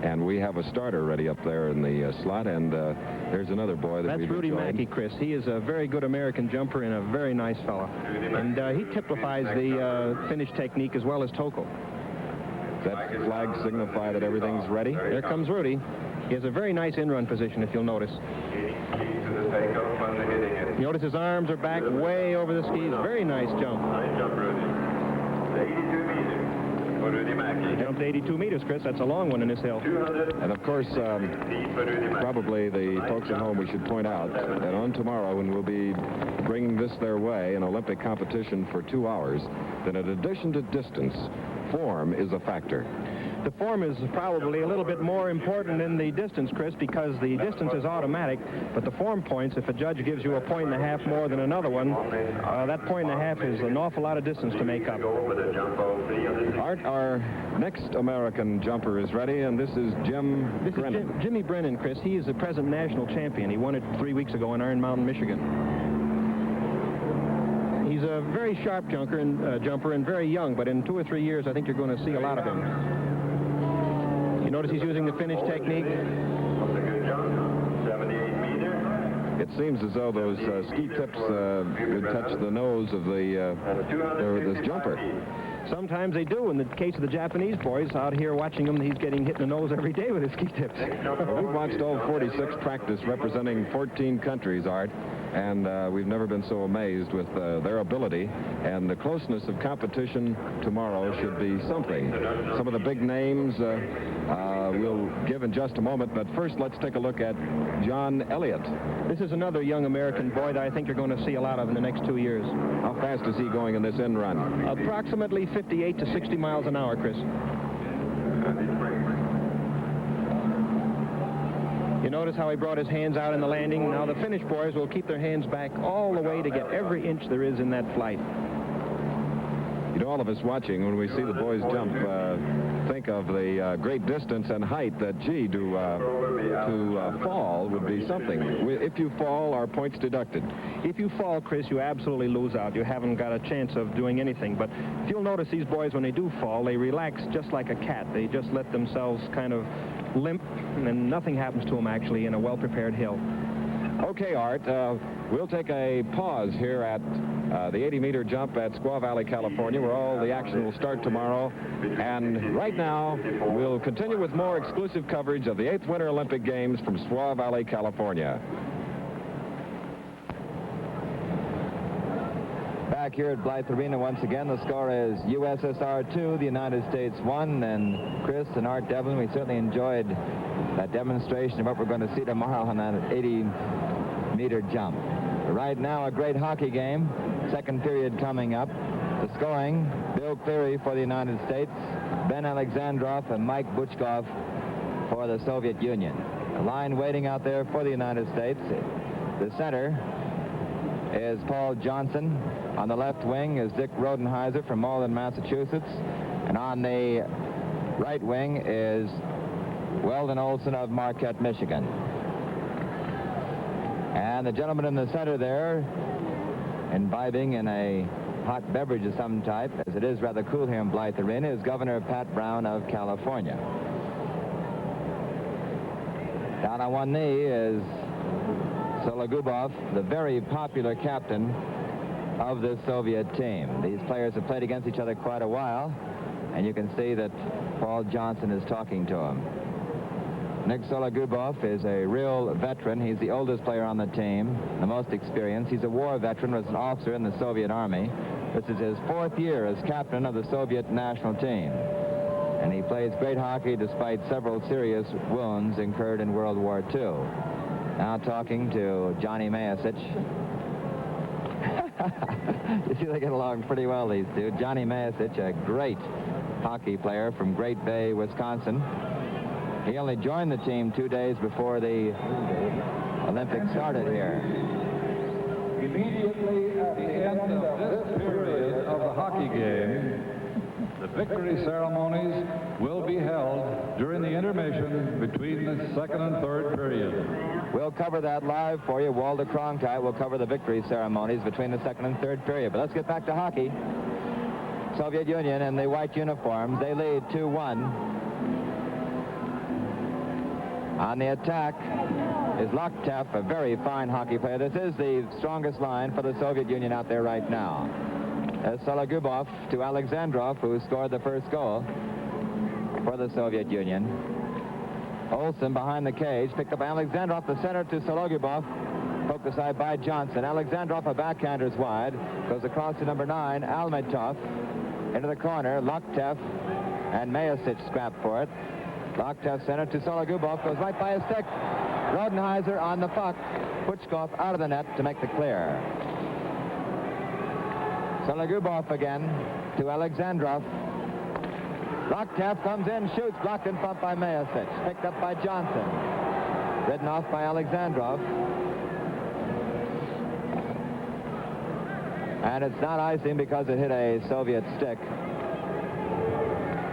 And we have a starter ready up there in the slot, and there's another boy that That's we've Rudy enjoyed. Mackey, Chris. He is a very good American jumper and a very nice fella. And he typifies the finish technique as well as Tokel. Does that flag signify that everything's ready? There comes Rudy. He has a very nice in-run position, if you'll notice. You notice his arms are back way over the skis. Very nice jump. Nice jump, Rudy. 82 meters for Rudy Mackey. He jumped 82 meters, Chris. That's a long one in this hill. And of course, probably the folks at home, we should point out that on tomorrow, when we'll be bringing this their way in Olympic competition for 2 hours, that in addition to distance, form is a factor. The form is probably a little bit more important than the distance, Chris, because the distance is automatic, but the form points, if a judge gives you a 1.5 points more than another one, that 1.5 points is an awful lot of distance to make up. Art, our next American jumper is ready, and this is Jim Brennan. Jimmy Brennan, Chris. He is the present national champion. He won it 3 weeks ago in Iron Mountain, Michigan. He's a very sharp jumper and very young, but in 2 or 3 years, I think you're going to see a lot of him. You notice he's using the finish technique. It seems as though those ski tips would touch the nose of this jumper. Sometimes they do. In the case of the Japanese boys, out here watching him, he's getting hit in the nose every day with his ski tips. We've watched all 46 practice representing 14 countries, Art, and we've never been so amazed with their ability, and the closeness of competition tomorrow should be something. Some of the big names we'll give in just a moment, but first let's take a look at John Elliott. This is another young American boy that I think you're going to see a lot of in the next 2 years. How fast is he going in this end run? Approximately 58 to 60 miles an hour, Chris. You notice how he brought his hands out in the landing. Now the Finnish boys will keep their hands back all the way to get every inch there is in that flight. You know, all of us watching, when we see the boys jump, think of the great distance and height that, gee, to fall would be something. If you fall, are points deducted? If you fall, Chris, you absolutely lose out. You haven't got a chance of doing anything. But if you'll notice, these boys, when they do fall, they relax just like a cat. They just let themselves kind of limp, and nothing happens to them, actually, in a well-prepared hill. Okay, Art, we'll take a pause here at the 80-meter jump at Squaw-Valley, California, where all the action will start tomorrow. And right now, we'll continue with more exclusive coverage of the 8th Winter Olympic Games from Squaw-Valley, California. Back here at Blythe Arena once again, the score is USSR 2, the United States 1. And Chris and Art Devlin, we certainly enjoyed that demonstration of what we're going to see tomorrow on that 80-meter jump. Right now, a great hockey game. Second period coming up. The scoring, Bill Cleary for the United States, Ben Alexandrov and Mike Bычkov for the Soviet Union. The line waiting out there for the United States. The center is Paul Johnson. On the left wing is Dick Rodenheiser from Malden, Massachusetts. And on the right wing is Weldon Olson of Marquette, Michigan. And the gentleman in the center there, imbibing in a hot beverage of some type, as it is rather cool here in Blythe Arena, is Governor Pat Brown of California. Down on one knee is Sологубов, the very popular captain of the Soviet team. These players have played against each other quite a while, and you can see that Paul Johnson is talking to him. Nick Sологubov is a real veteran. He's the oldest player on the team, the most experienced. He's a war veteran, was an officer in the Soviet Army. This is his 4th year as captain of the Soviet national team. And he plays great hockey despite several serious wounds incurred in World War II. Now talking to Johnny Mayasich. You see, they get along pretty well, these two. Johnny Mayasich, a great hockey player from Great Bay, Wisconsin. He only joined the team 2 days before the Olympics started here. Immediately at the end of this period of the hockey game, the victory ceremonies will be held during the intermission between the second and third period. We'll cover that live for you. Walter Cronkite will cover the victory ceremonies between the second and third period. But let's get back to hockey. Soviet Union in the white uniforms, they lead 2-1. On the attack is Loktev, a very fine hockey player. This is the strongest line for the Soviet Union out there right now. Sологubov to Alexandrov, who scored the first goal for the Soviet Union. Olson behind the cage, picked up Alexandrov, the center to Sологubov, poked aside by Johnson. Alexandrov, a backhander's wide, goes across to number 9, Альметов, into the corner. Loktev and Mayasich scrap for it. Loktev center to Sологubov, goes right by his stick. Rodenheiser on the puck. Pучkov out of the net to make the clear. Sологubov again to Alexandrov. Loktev comes in, shoots, blocked in front by Mayasich. Picked up by Johnson. Ridden off by Alexandrov. And it's not icing because it hit a Soviet stick.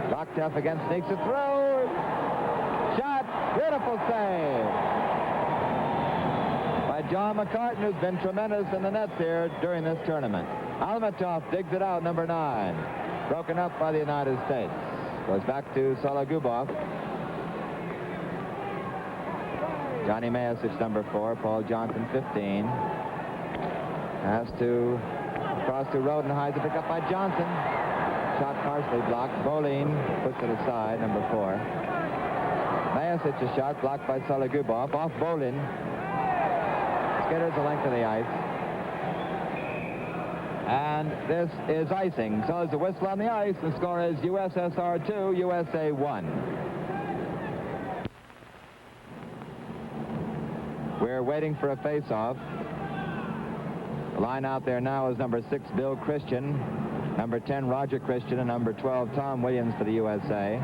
Loktev again sneaks it through. Shot. Beautiful save by John McCartan, who's been tremendous in the nets here during this tournament. Альметов digs it out, number 9. Broken up by the United States. Goes back to Sологubov. Johnny Mayasich, number 4. Paul Johnson, 15. Has to cross to Rodenheiser, picked up by Johnson. Shot partially blocked. Bowling puts it aside, number 4. Mayasich, a shot blocked by Sологubov. Off Bowling. Skitters the length of the ice. And this is icing. So there's a whistle on the ice. The score is USSR 2, USA 1. We're waiting for a face-off. The line out there now is number 6, Bill Christian, number 10, Roger Christian, and number 12, Tom Williams for the USA.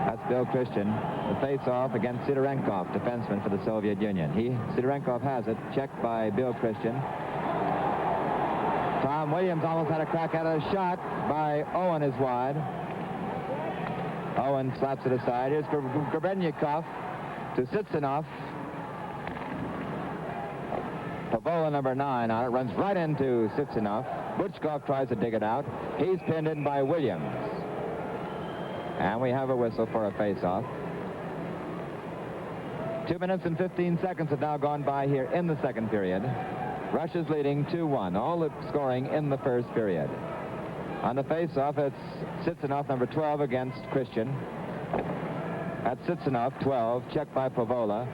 That's Bill Christian. The face-off against Sidorенков, defenseman for the Soviet Union. Sidorенкov has it, checked by Bill Christian. Tom Williams almost had a crack at a shot by Owen is wide. Owen slaps it aside. Here's Grebennikoff to Tsitsinov. Pavola, number 9 on it, runs right into Tsitsinov. Bычkov tries to dig it out. He's pinned in by Williams. And we have a whistle for a face-off. 2 minutes and 15 seconds have now gone by here in the second period. Russia's leading 2-1. All the scoring in the first period. On the face-off, it's Ciccinov, number 12, against Christian. That's Ciccinov, 12, checked by Pavola.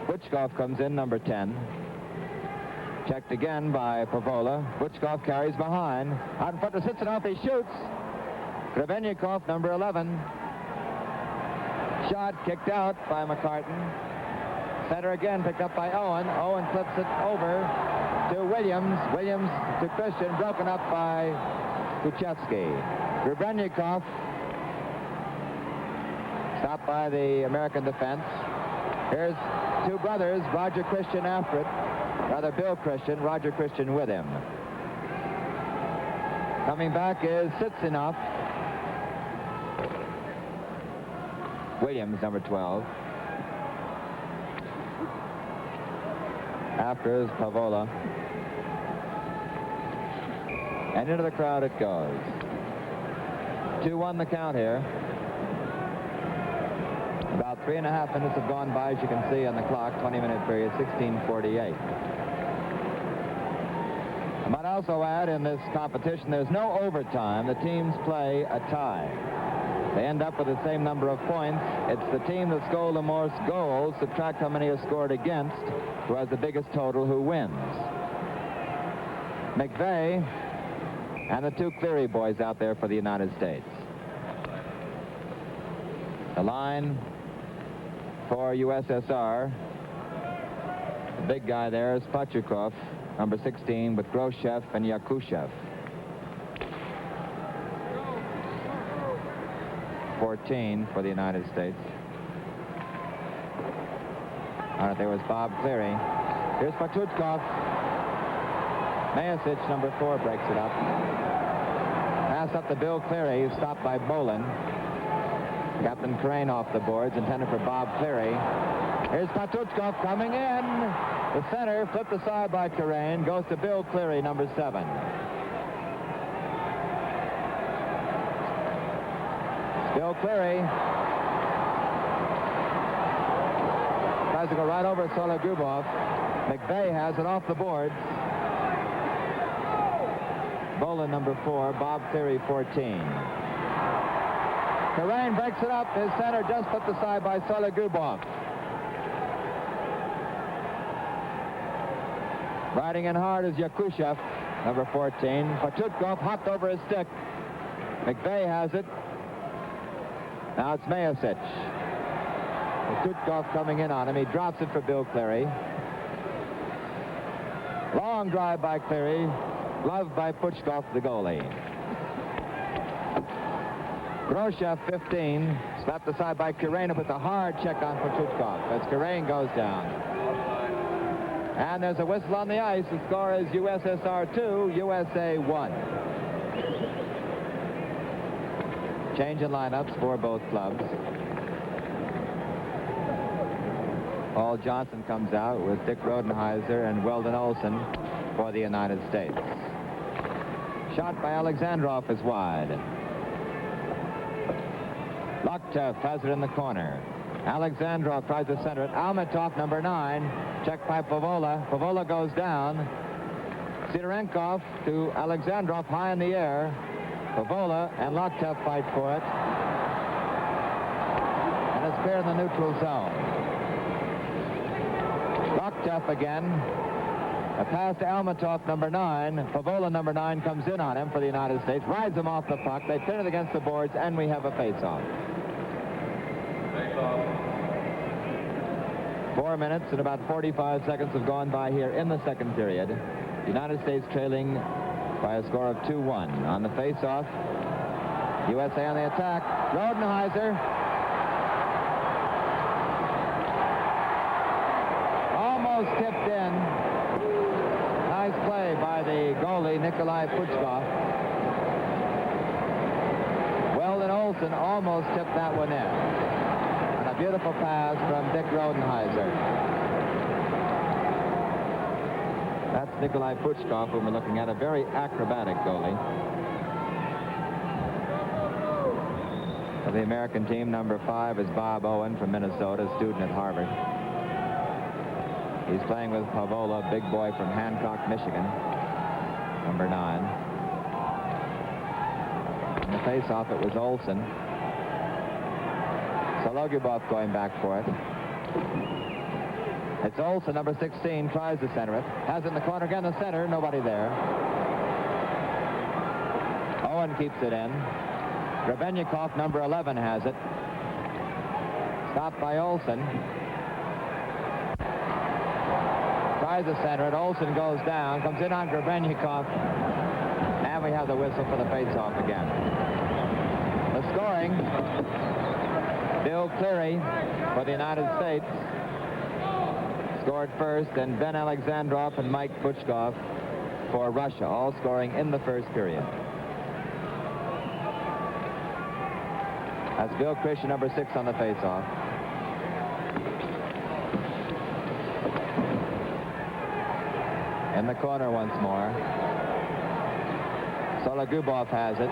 Bычkov comes in, number 10. Checked again by Pavola. Bычkov carries behind. Out in front of Ciccinov, he shoots. Grebennikoff, number 11. Shot kicked out by McCartan. Center again picked up by Owen. Owen flips it over to Williams. Williams to Christian, broken up by Kучевский. Grebennikoff stopped by the American defense. Here's two brothers, Roger Christian after it. Rather, Bill Christian, Roger Christian with him. Coming back is Ciccinov. Williams, number 12. After is Pavola. And into the crowd it goes. 2-1 the count here. About 3.5 minutes have gone by, as you can see on the clock. 20-minute period, 16:48. I might also add, in this competition, there's no overtime. The teams play a tie. They end up with the same number of points. It's the team that scored the most goals, subtract how many are scored against, who has the biggest total, who wins. McVeigh and the two Cleary boys out there for the United States. The line for USSR, the big guy there is Putchkov, number 16, with Gрошев and Yakушев. 14 for the United States. All right, there was Bob Cleary. Here's Putchkov. Mayasich, number 4, breaks it up. Pass up to Bill Cleary, who's stopped by Bowlin. Captain Crane off the boards, intended for Bob Cleary. Here's Putchkov coming in. The center, flipped aside by Crane, goes to Bill Cleary, number 7. Bill Cleary tries to go right over Sологубов. McVeigh has it off the boards. Bowlin, number 4. Bob Cleary, 14. Crane breaks it up. His center just flipped aside by Sологубov. Riding in hard is Yakушев, number 14. Putchkov hopped over his stick. McVeigh has it. Now it's Mayasich. Putchkov coming in on him. He drops it for Bill Cleary. Long drive by Cleary. Gloved by Putchkov, the goalie. Gрошев, 15. Slapped aside by Kurena with a hard check on Putchkov as Kurena goes down. And there's a whistle on the ice. The score is USSR 2, USA 1. Change in lineups for both clubs. Paul Johnson comes out with Dick Rodenheiser and Weldon Olson for the United States. Shot by Alexandrov is wide. Lochtev has it in the corner. Alexandrov tries to center it. Альметов, number 9, checked by Pavola. Pavola goes down. Sидorенков to Alexandrov, high in the air. Pavola and Lochtev fight for it. And it's clear in the neutral zone. Lochtev again. A pass to Альметов, number 9. Pavola, number 9, comes in on him for the United States. Rides him off the puck. They turn it against the boards, and we have a face-off. 4 minutes and about 45 seconds have gone by here in the second period. The United States trailing by a score of 2-1. On the face-off, USA on the attack. Rodenheiser. Almost tipped in. Nice play by the goalie, Nikolai Pучков. Weldon Olson almost tipped that one in. And a beautiful pass from Dick Rodenheiser. That's Nikolai Pучкov, whom we're looking at, a very acrobatic goalie. For the American team, number 5 is Bob Owen from Minnesota, a student at Harvard. He's playing with Pavola, big boy from Hancock, Michigan, number 9. In the face-off, it was Olsen. Sологубов going back for it. It's Olsen, number 16, tries to center it. Has it in the corner again, the center, nobody there. Owen keeps it in. Grebennikoff, number 11, has it. Stopped by Olsen. Tries to center it. Olsen goes down, comes in on Grebennikoff. And we have the whistle for the face-off again. The scoring, Bill Cleary for the United States scored first, and Ben Alexandrov and Mike Pучков for Russia, all scoring in the first period. That's Bill Christian, number 6, on the face-off. In the corner once more. Sологубов has it.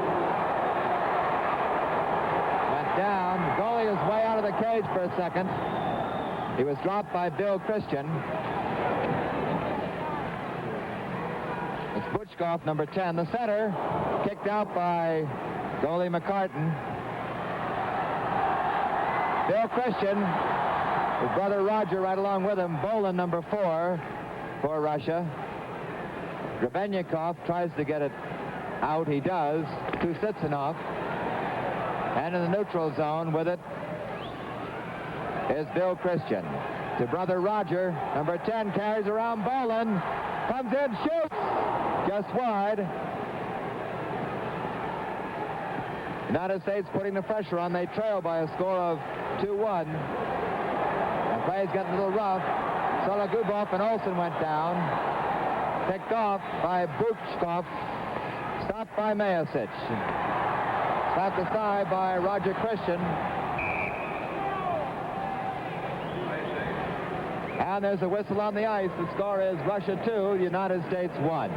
Went down. The goalie is way out of the cage for a second. He was dropped by Bill Christian. It's Bычkov, number 10, the center. Kicked out by goalie McCartan. Bill Christian, his brother Roger right along with him. Bowlin, number 4, for Russia. Grebennikoff tries to get it out. He does to Cizинov. And in the neutral zone with it is Bill Christian. To brother Roger, number 10, carries around Bowlin. Comes in, shoots. Just wide. United States putting the pressure on. They trail by a score of 2-1. The play's getting a little rough. Sологубов and Olsen went down. Picked off by Bычkov. Stopped by Mayasic. Slapped aside by Roger Christian. And there's a whistle on the ice. The score is Russia 2, United States 1.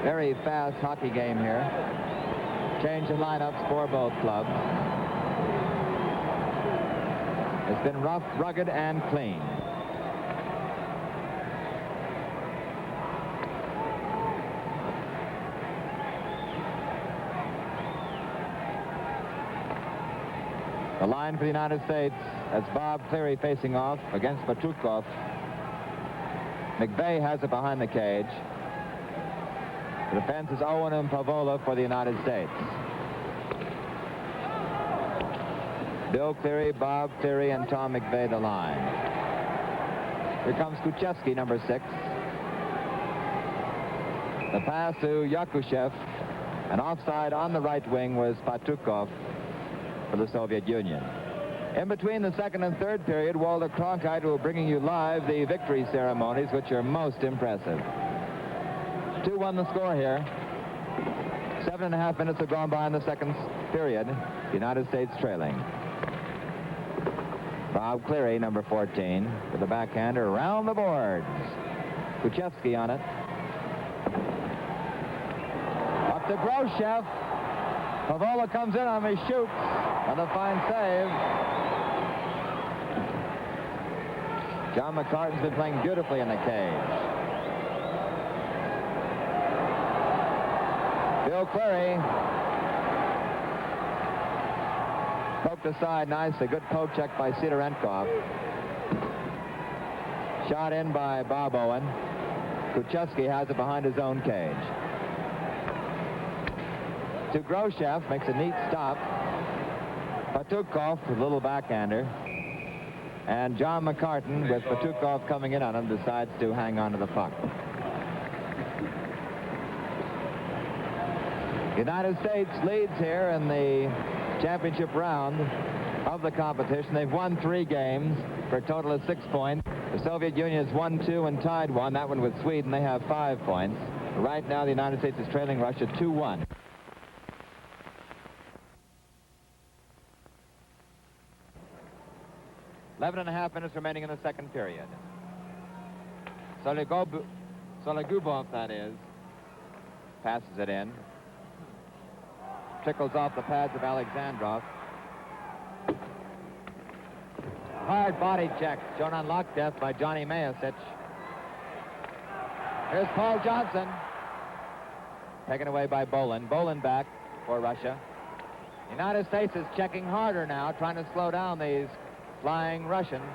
Very fast hockey game here. Change of lineups for both clubs. It's been rough, rugged, and clean. The line for the United States, as Bob Cleary facing off against Petухов. McVeigh has it behind the cage. The defense is Owen and Pavola for the United States. Bill Cleary, Bob Cleary, and Tom McVeigh the line. Here comes Kучевский, number 6. The pass to Yakушев. And offside on the right wing was Petухov for the Soviet Union. In between the second and third period, Walter Cronkite will be bringing you live the victory ceremonies, which are most impressive. 2-1 the score here. 7.5 minutes have gone by in the second period. United States trailing. Bob Cleary, number 14, with the backhander around the boards. Kучевский on it. Up to Gрошев. Pavola comes in on him, he shoots. Another fine save. John McCartan's been playing beautifully in the cage. Bill Cleary poked aside nicely. Good poke check by Sidorенков. Shot in by Bob Owen. Kучевский has it behind his own cage. To Gрошев, makes a neat stop. Petухov with a little backhander. And John McCartan, with Petухov coming in on him, decides to hang on to the puck. United States leads here in the championship round of the competition. They've won 3 games for a total of 6 points. The Soviet Union has won 2 and tied 1. That one with Sweden. They have 5 points. Right now, the United States is trailing Russia 2-1. Eleven and a half minutes remaining in the second period. Sологубov, that is, passes it in. Trickles off the pads of Alexandrov. hard body check shown on Locktef by Johnny Mayasich. Here's Paul Johnson. Taken away by Bowlin. Bowlin back for Russia. The United States is checking harder now, trying to slow down these flying Russians.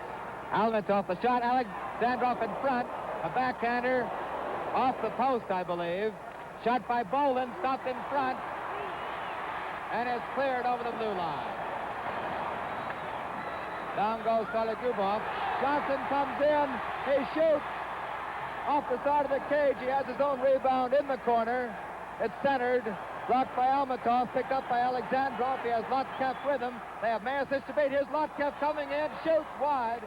Альметов, the shot. Alexandrov in front. A backhander off the post, I believe. Shot by Bowlin, stopped in front. And it's cleared over the blue line. Down goes Sологубов. Johnson comes in. He shoots off the side of the cage. He has his own rebound in the corner. It's centered. Blocked by Альметов. Picked up by Alexandrov. He has Lotkev with him. They have Mayasich to beat. Here's Lotkev coming in. Shoots wide.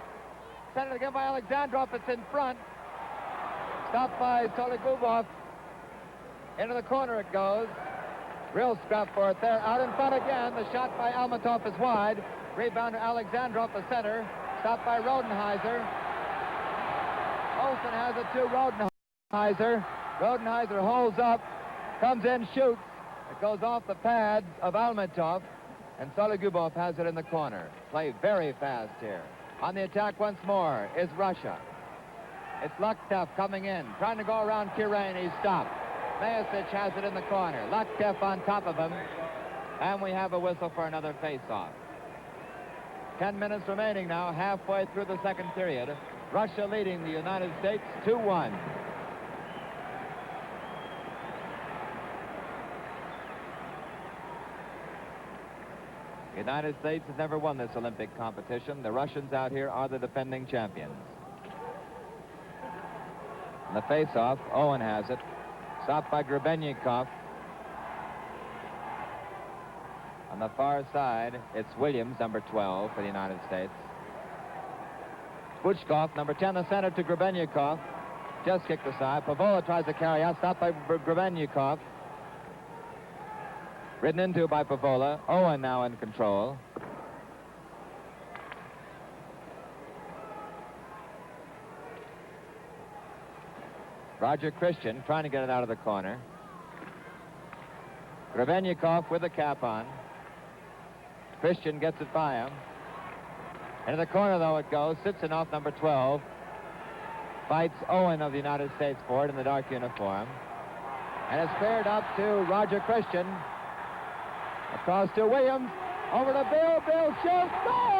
Centered again by Alexandrov. It's in front. Stopped by Sологубov. Into the corner it goes. Real scrap for it there. Out in front again. The shot by Альметов is wide. Rebound to Alexandrov, the center. Stopped by Rodenheiser. Olsen has it to Rodenheiser. Rodenheiser holds up. Comes in, shoots. It goes off the pads of Альметов. And Sологубov has it in the corner. Play very fast here. On the attack once more is Russia. It's Locktef coming in. Trying to go around Kirain. He's stopped. Mayasich has it in the corner. Locktef on top of him. And we have a whistle for another face-off. 10 minutes remaining now, halfway through the second period. Russia leading the United States 2-1. The United States has never won this Olympic competition. The Russians out here are the defending champions. And the face-off, Owen has it. Stopped by Grebennikoff. On the far side, it's Williams, number 12 for the United States. Bычkov, number 10, the center to Grebennikoff. Just kicked aside. Pavola tries to carry out, stopped by Grebennikoff. Ridden into by Pavola. Owen now in control. Roger Christian trying to get it out of the corner. Grebennikoff with the cap on. Christian gets it by him. Into the corner, though, it goes. Ciccinov, number 12. Fights Owen of the United States for it in the dark uniform. And it's cleared up to Roger Christian. Across to Williams. Over to Bill. Bill shoots. Goal!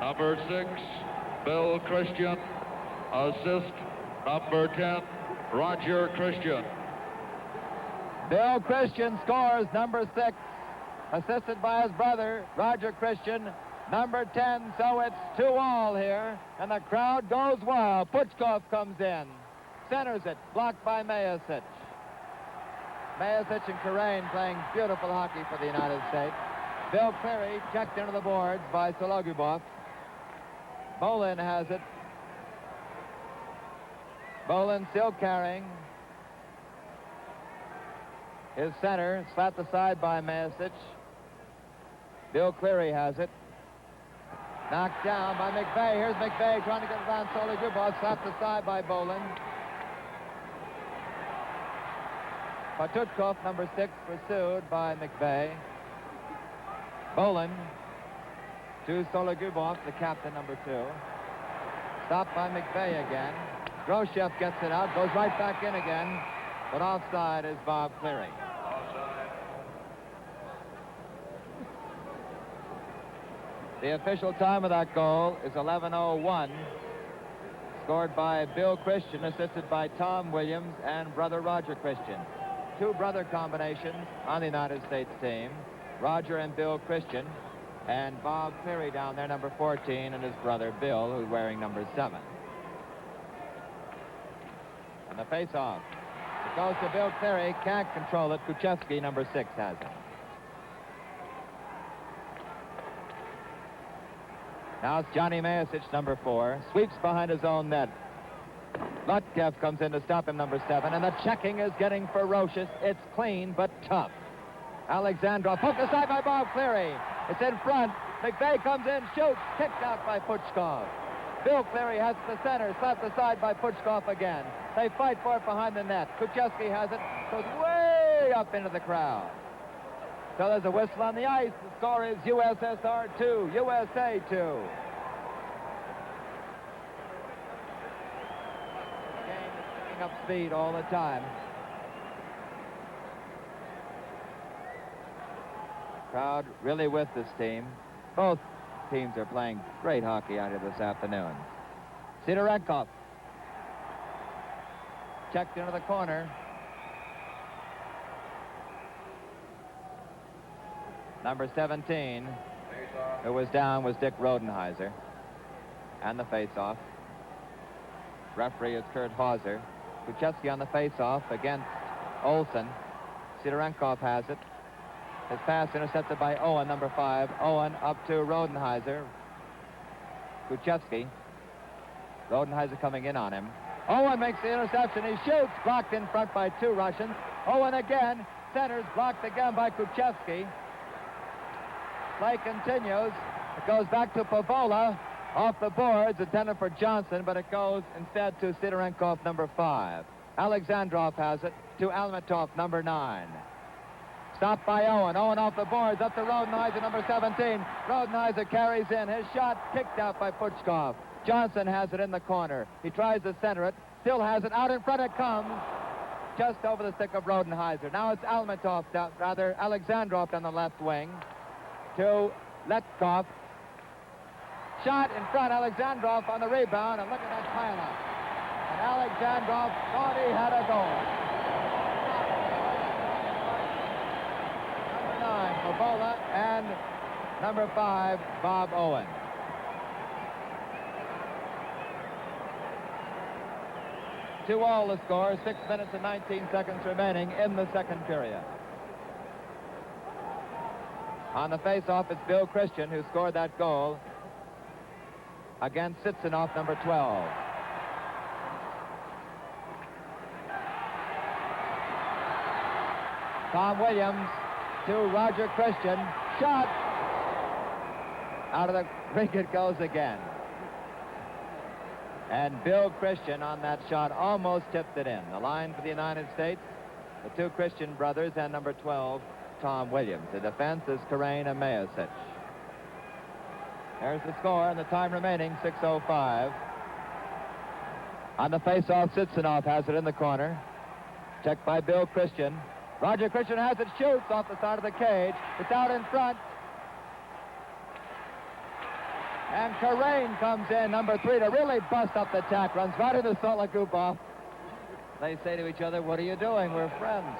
Number 6, Bill Christian. Assist, number 10, Roger Christian. Bill Christian scores, number 6, assisted by his brother, Roger Christian, number 10. So it's 2-2 here, and the crowd goes wild. Pучkov comes in, centers it, blocked by Mayasich. Mayasich and Kirain playing beautiful hockey for the United States. Bill Cleary checked into the boards by Sологубov. Bowlin has it. Bowlin still carrying. His center, slapped aside by Mayasich. Bill Cleary has it. Knocked down by McVeigh. Here's McVeigh trying to get around Sологубov, slapped aside by Bowlin. Putchkov, number 6, pursued by McVeigh. Bowlin to Sологубov, the captain, number 2. Stopped by McVeigh again. Gрошев gets it out, goes right back in again, but offside is Bob Cleary. The official time of that goal is 11:01, scored by Bill Christian, assisted by Tom Williams and brother Roger Christian. 2 brother combinations on the United States team. Roger and Bill Christian, and Bob Cleary down there, number 14, and his brother Bill, who's wearing number 7. And the face-off. It goes to Bill Cleary, can't control it. Kучевский, number 6, has it. Now it's Johnny Mayasich, number 4. Sweeps behind his own net. Lotkev comes in to stop him, number 7. And the checking is getting ferocious. It's clean, but tough. Alexandrov poked aside by Bob Cleary. It's in front. McVeigh comes in, shoots. Kicked out by Putchkov. Bill Cleary has the center, slapped aside by Putchkov again. They fight for it behind the net. Kучевский has it, goes way up into the crowd. So there's a whistle on the ice. The score is USSR 2, USA 2. The game is picking up speed all the time. Crowd really with this team. Both teams are playing great hockey out here this afternoon. Sidorенков checked into the corner. Number 17, who was down, was Dick Rodenheiser. And the face-off. Referee is Kurt Hauser. Kучевский on the face-off against Olsen. Sidorенkov has it. His pass intercepted by Owen, number 5. Owen up to Rodenheiser. Kучевский. Rodenheiser coming in on him. Owen makes the interception. He shoots. Blocked in front by 2 Russians. Owen again. Centers. Blocked again by Kучевский. Play continues. It goes back to Pavola. Off the boards. Intended for Johnson, but it goes instead to Sidorенkov, number 5. Alexandrov has it to Альметов, number 9. Stopped by Owen. Owen off the boards, up to Rodenheiser, number 17. Rodenheiser carries in. His shot kicked out by Putchkov. Johnson has it in the corner. He tries to center it. Still has it. Out in front it comes. Just over the stick of Rodenheiser. Now it's Almetov, rather Alexandrov down the left wing. To Letkov. Shot in front. Alexandrov on the rebound. And look at that pile-up. And Alexandrov thought he had a goal. Pavola and number 5, Bob Owen. Two all the score, 6 minutes and 19 seconds remaining in the second period. On the face-off, it's Bill Christian who scored that goal against Ciccinov, number 12. Tom Williams to Roger Christian. Shot. Out of the ring it goes again. And Bill Christian on that shot almost tipped it in. The line for the United States, the 2 Christian brothers and number 12, Tom Williams. The defense is Karain and Mayasich. There's the score and the time remaining, 6:05. On the face-off, Ciccinov has it in the corner. Checked by Bill Christian. Roger Christian has it, shoots off the side of the cage. It's out in front. And Karain comes in, number 3, to really bust up the tack. Runs right into Sологубов. They say to each other, what are you doing? We're friends.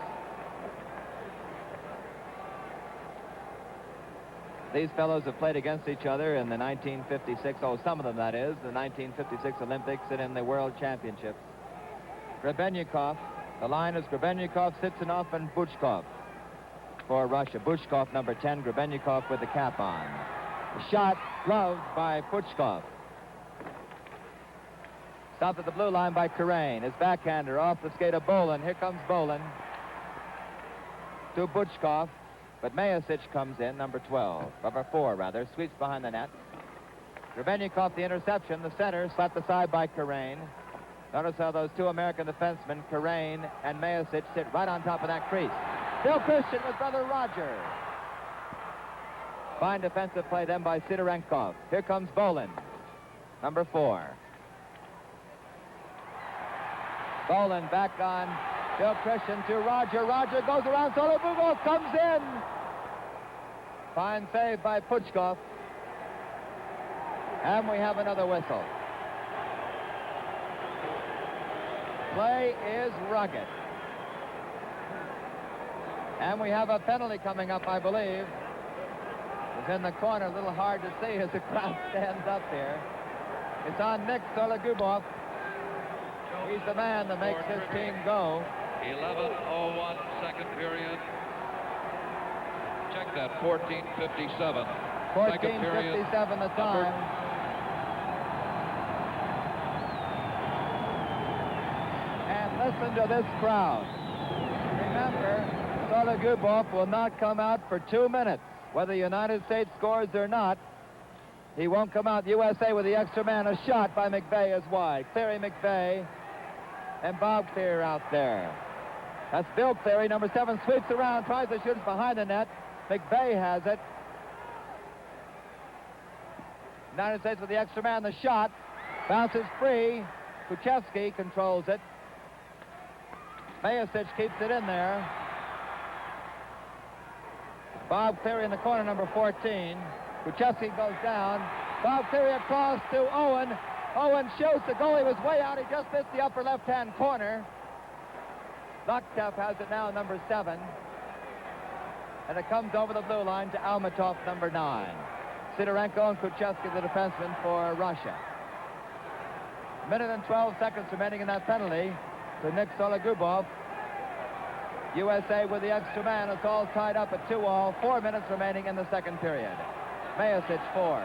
These fellows have played against each other in the 1956, some of them that is, the 1956 Olympics and in the World Championships. Grebbennikov. The line is Grebbennikov, Ciccinov, and Bычkov for Russia. Bычkov, number 10, Grebbennikov with the cap on. The shot gloved by Putchkov. Stopped at the blue line by Karain. His backhander off the skate of Bowlin. Here comes Bowlin to Bычkov, but Mayasich comes in, number 12. Number 4, rather. Sweeps behind the net. Grebbennikov, the interception. The center, slapped aside by Karain. Notice how those 2 American defensemen, Karain and Mayasich, sit right on top of that crease. Bill Christian with brother Roger. Fine defensive play then by Sidorенkov. Here comes Bowlin, number 4. Bowlin back on Bill Christian to Roger. Roger goes around. Sологубов comes in. Fine save by Putchkov. And we have another whistle. Play is rugged. And we have a penalty coming up, I believe. It's in the corner, a little hard to see as the crowd stands up here. It's on Nick Sологубov. He's the man that makes his team go. 11:01 second period. Check that, 14:57. 14:57 the time. Listen to this crowd. Remember, Sологубов will not come out for 2 minutes. Whether the United States scores or not, he won't come out. USA with the extra man. A shot by McVeigh is wide. Cleary, McVeigh, and Bob Clear out there. That's Bill Cleary, number 7, sweeps around, tries to shoot it behind the net. McVeigh has it. United States with the extra man. The shot bounces free. Kучевский controls it. Mayasic keeps it in there. Bob Cleary in the corner, number 14. Kучevский goes down. Bob Cleary across to Owen. Owen shoots. The goalie was way out. He just missed the upper left-hand corner. Locktef has it now, number 7. And it comes over the blue line to Альметов, number 9. Sидorенko and Kучевский, the defenseman for Russia. Minute and 12 seconds remaining in that penalty to Nick Sологубов. USA with the extra man. It's all tied up at 2-all. 4 minutes remaining in the second period. Mayasic 4.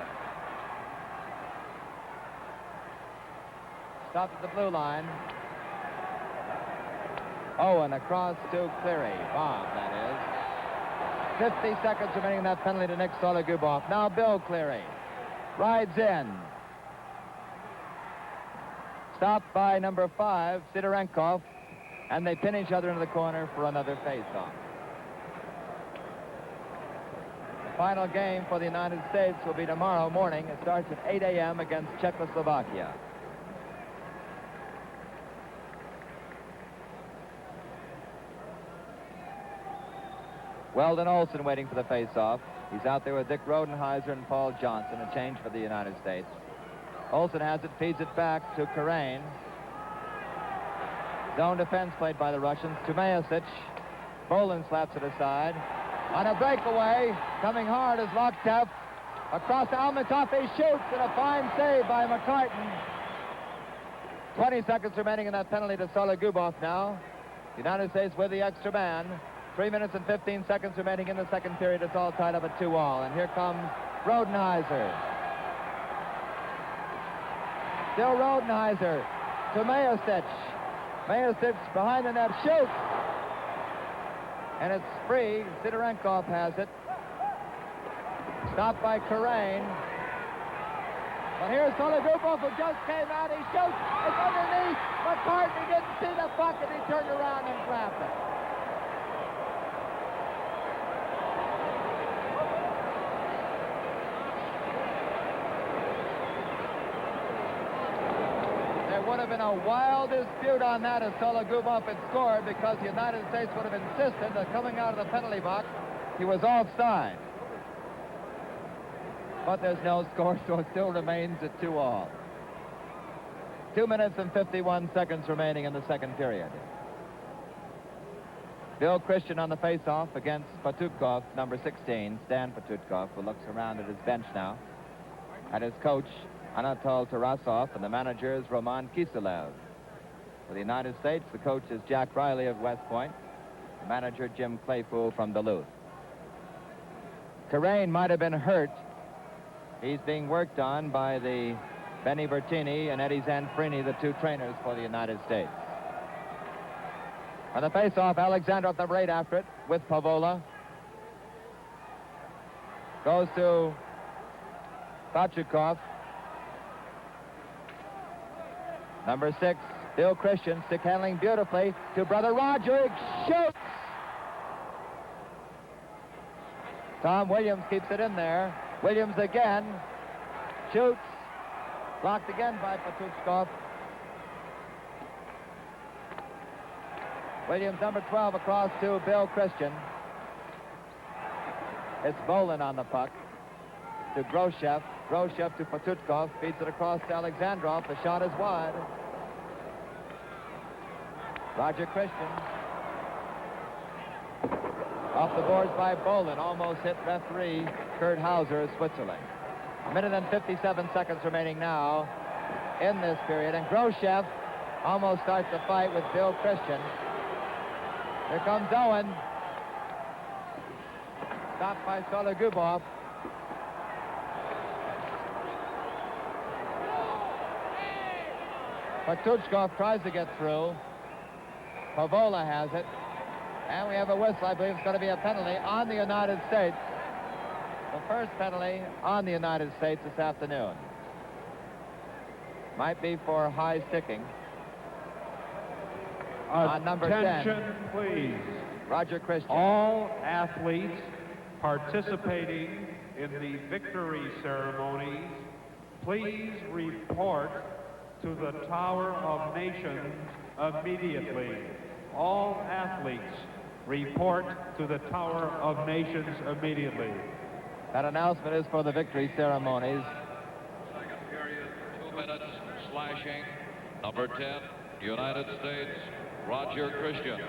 Stopped at the blue line. Owen across to Cleary. Bob, that is. 50 seconds remaining in that penalty to Nick Sологubov. Now Bill Cleary rides in. Stopped by number 5, Sidorенков, and they pin each other into the corner for another face-off. The final game for the United States will be tomorrow morning. It starts at 8 a.m. against Czechoslovakia. Weldon Olson waiting for the face-off. He's out there with Dick Rodenheiser and Paul Johnson, a change for the United States. Olson has it, feeds it back to Karain. Zone defense played by the Russians to Mayasic. Bowlin slaps it aside. On a breakaway, coming hard is Locktef. Across to Альметов, he shoots, and a fine save by McCartan. 20 seconds remaining in that penalty to Sологубov now. United States with the extra man. 3 minutes and 15 seconds remaining in the second period. It's all tied up at 2-all. And here comes Rodenheiser. Still Rodenheiser to Mayasic. Mayasic behind the net, shoots. And it's free. Sidorенков has it. Stopped by Karain. But here's Sологубov, who just came out. He shoots. It's underneath. McCartney didn't see the puck, and he turned around and grabbed it. There would have been a wild dispute on that if Sологубov had scored, because the United States would have insisted that coming out of the penalty box, he was offside. But there's no score, so it still remains at 2-all. 2 minutes and 51 seconds remaining in the second period. Bill Christian on the face-off against Putchkov, number 16, Stan Putchkov, who looks around at his bench now, at his coach, Anatol Tarasov, and the manager is Roman Kiselev. For the United States, the coach is Jack Riley of West Point, the manager Jim Claypool from Duluth. Karain might have been hurt. He's being worked on by the Benny Bertini and Eddie Zanfrini, the 2 trainers for the United States. On the face-off, Alexandrov, number 8, after it with Pavola. Goes to Pachukov. Number 6, Bill Christian, stick handling beautifully to brother Roger. He shoots! Tom Williams keeps it in there. Williams again. Shoots. Blocked again by Putchkov. Williams, number 12, across to Bill Christian. It's Bowlin on the puck. To Gрошев. Gрошев to Putchkov. Feeds it across to Alexandrov. The shot is wide. Roger Christian. Off the boards by Bowlin. Almost hit referee Kurt Hauser of Switzerland. A minute and 57 seconds remaining now in this period. And Gрошев almost starts the fight with Bill Christian. Here comes Owen. Stopped by Sологубov. Putchkov tries to get through. Pavola has it. And we have a whistle. I believe it's going to be a penalty on the United States. The first penalty on the United States this afternoon. Might be for high sticking. On number 10. Attention, please. Roger Christian. All athletes participating in the victory ceremonies, please report to the Tower of Nations immediately. All athletes report to the Tower of Nations immediately. That announcement is for the victory ceremonies. Second period, 2 minutes, slashing. Number 10, United States, Roger Christian.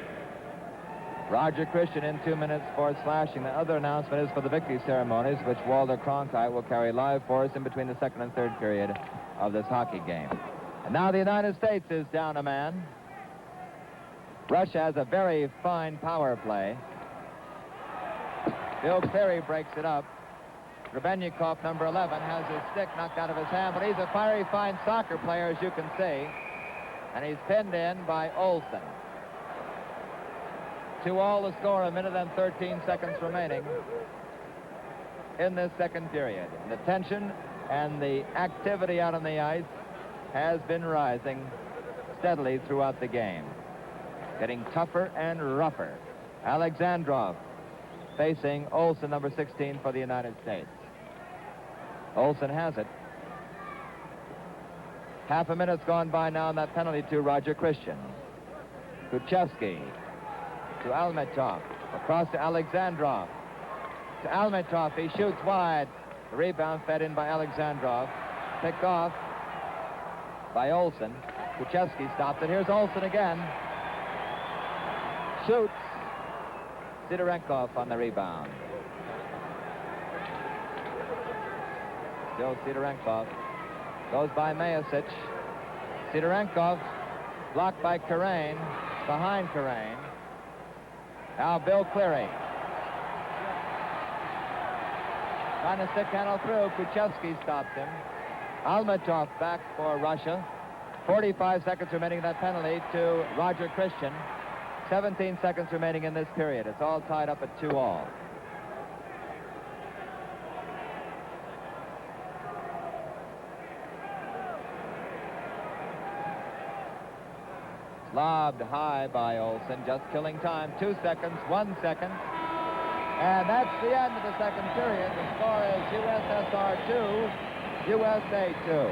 Roger Christian in 2 minutes for slashing. The other announcement is for the victory ceremonies, which Walter Cronkite will carry live for us in between the second and third period of this hockey game. And now the United States is down a man. Russia has a very fine power play. Bill Cleary breaks it up. Grebennikoff, number 11, has his stick knocked out of his hand, but he's a very fine soccer player, as you can see. And he's pinned in by Olsen. 2-all the score, 1 minute and 13 seconds remaining in this second period. The tension and the activity out on the ice has been rising steadily throughout the game, getting tougher and rougher. Alexandrov facing Olsen, number 16 for the United States. Olsen has it. Half a minute's gone by now on that penalty to Roger Christian. Kучевский to Альметов, across to Alexandrov. To Альметов, he shoots wide. The rebound fed in by Alexandrov. Picked off by Olsen. Kучевский stopped it. Here's Olsen again. Shoots. Sidorенkov on the rebound. Still Sidorенkov. Goes by Mayasic. Sidorенkov blocked by Karain. Behind Karain. Now Bill Cleary. Trying to stick handle through. Kучевский stopped him. Альметов back for Russia. 45 seconds remaining in that penalty to Roger Christian. 17 seconds remaining in this period. It's all tied up at 2-all. Lobbed high by Olsen, just killing time. 2 seconds, 1 second. And that's the end of the second period. The score is USSR 2, USA 2.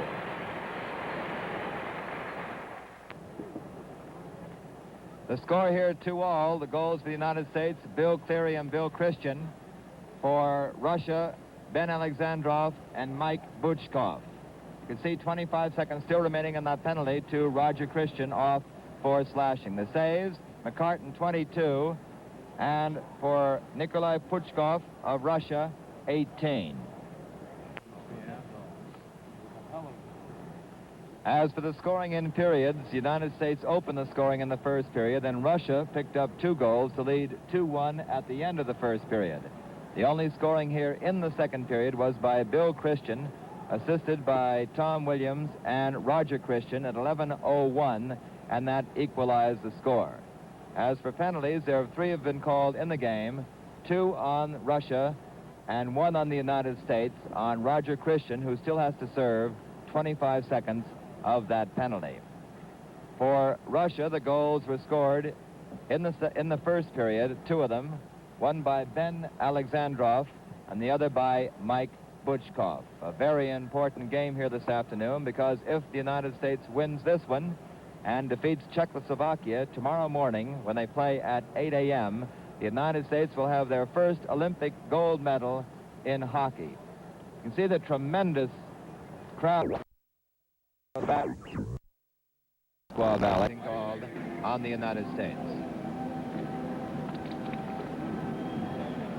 The score here, 2-all. The goals for the United States, Bill Cleary and Bill Christian. For Russia, Ben Alexandrov and Mike Bычkov. You can see 25 seconds still remaining in that penalty to Roger Christian off for slashing. The saves, McCartan 22, and for Nikolai Pучков of Russia, 18. As for the scoring in periods, the United States opened the scoring in the first period, then Russia picked up 2 goals to lead 2-1 at the end of the first period. The only scoring here in the second period was by Bill Christian, assisted by Tom Williams and Roger Christian at 11:01, and that equalized the score. As for penalties, 3 have been called in the game, 2 on Russia and 1 on the United States on Roger Christian, who still has to serve 25 seconds of that penalty. For Russia, the goals were scored in the first period, 2 of them, one by Ben Alexandrov and the other by Mike Bычkov. A very important game here this afternoon, because if the United States wins this one and defeats Czechoslovakia tomorrow morning when they play at 8 a.m., the United States will have their first Olympic gold medal in hockey. You can see the tremendous crowd of that Skvo-Vэлli called on the United States.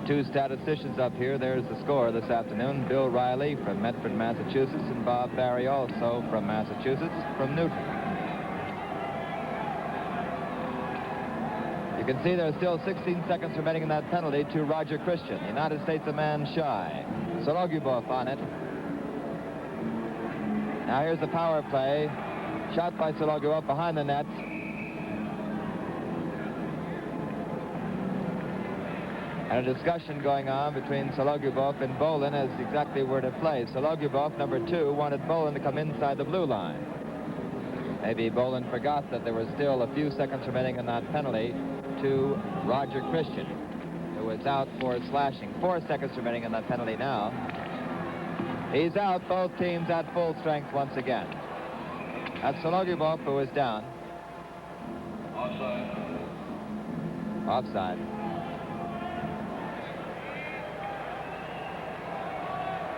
2 statisticians up here. There's the score this afternoon. Bill Riley from Medford, Massachusetts, and Bob Barry, also from Massachusetts, from Newton. You can see there's still 16 seconds remaining in that penalty to Roger Christian. The United States a man shy. Sологубов on it. Now here's the power play. Shot by Sологubov behind the net. And a discussion going on between Sологubov and Bowlin as exactly where to play. Sологubov, number 2, wanted Bowlin to come inside the blue line. Maybe Bowlin forgot that there was still a few seconds remaining in that penalty to Roger Christian, who was out for slashing. 4 seconds remaining in that penalty now. He's out, both teams at full strength once again. That's Sологubov, who is down. Offside.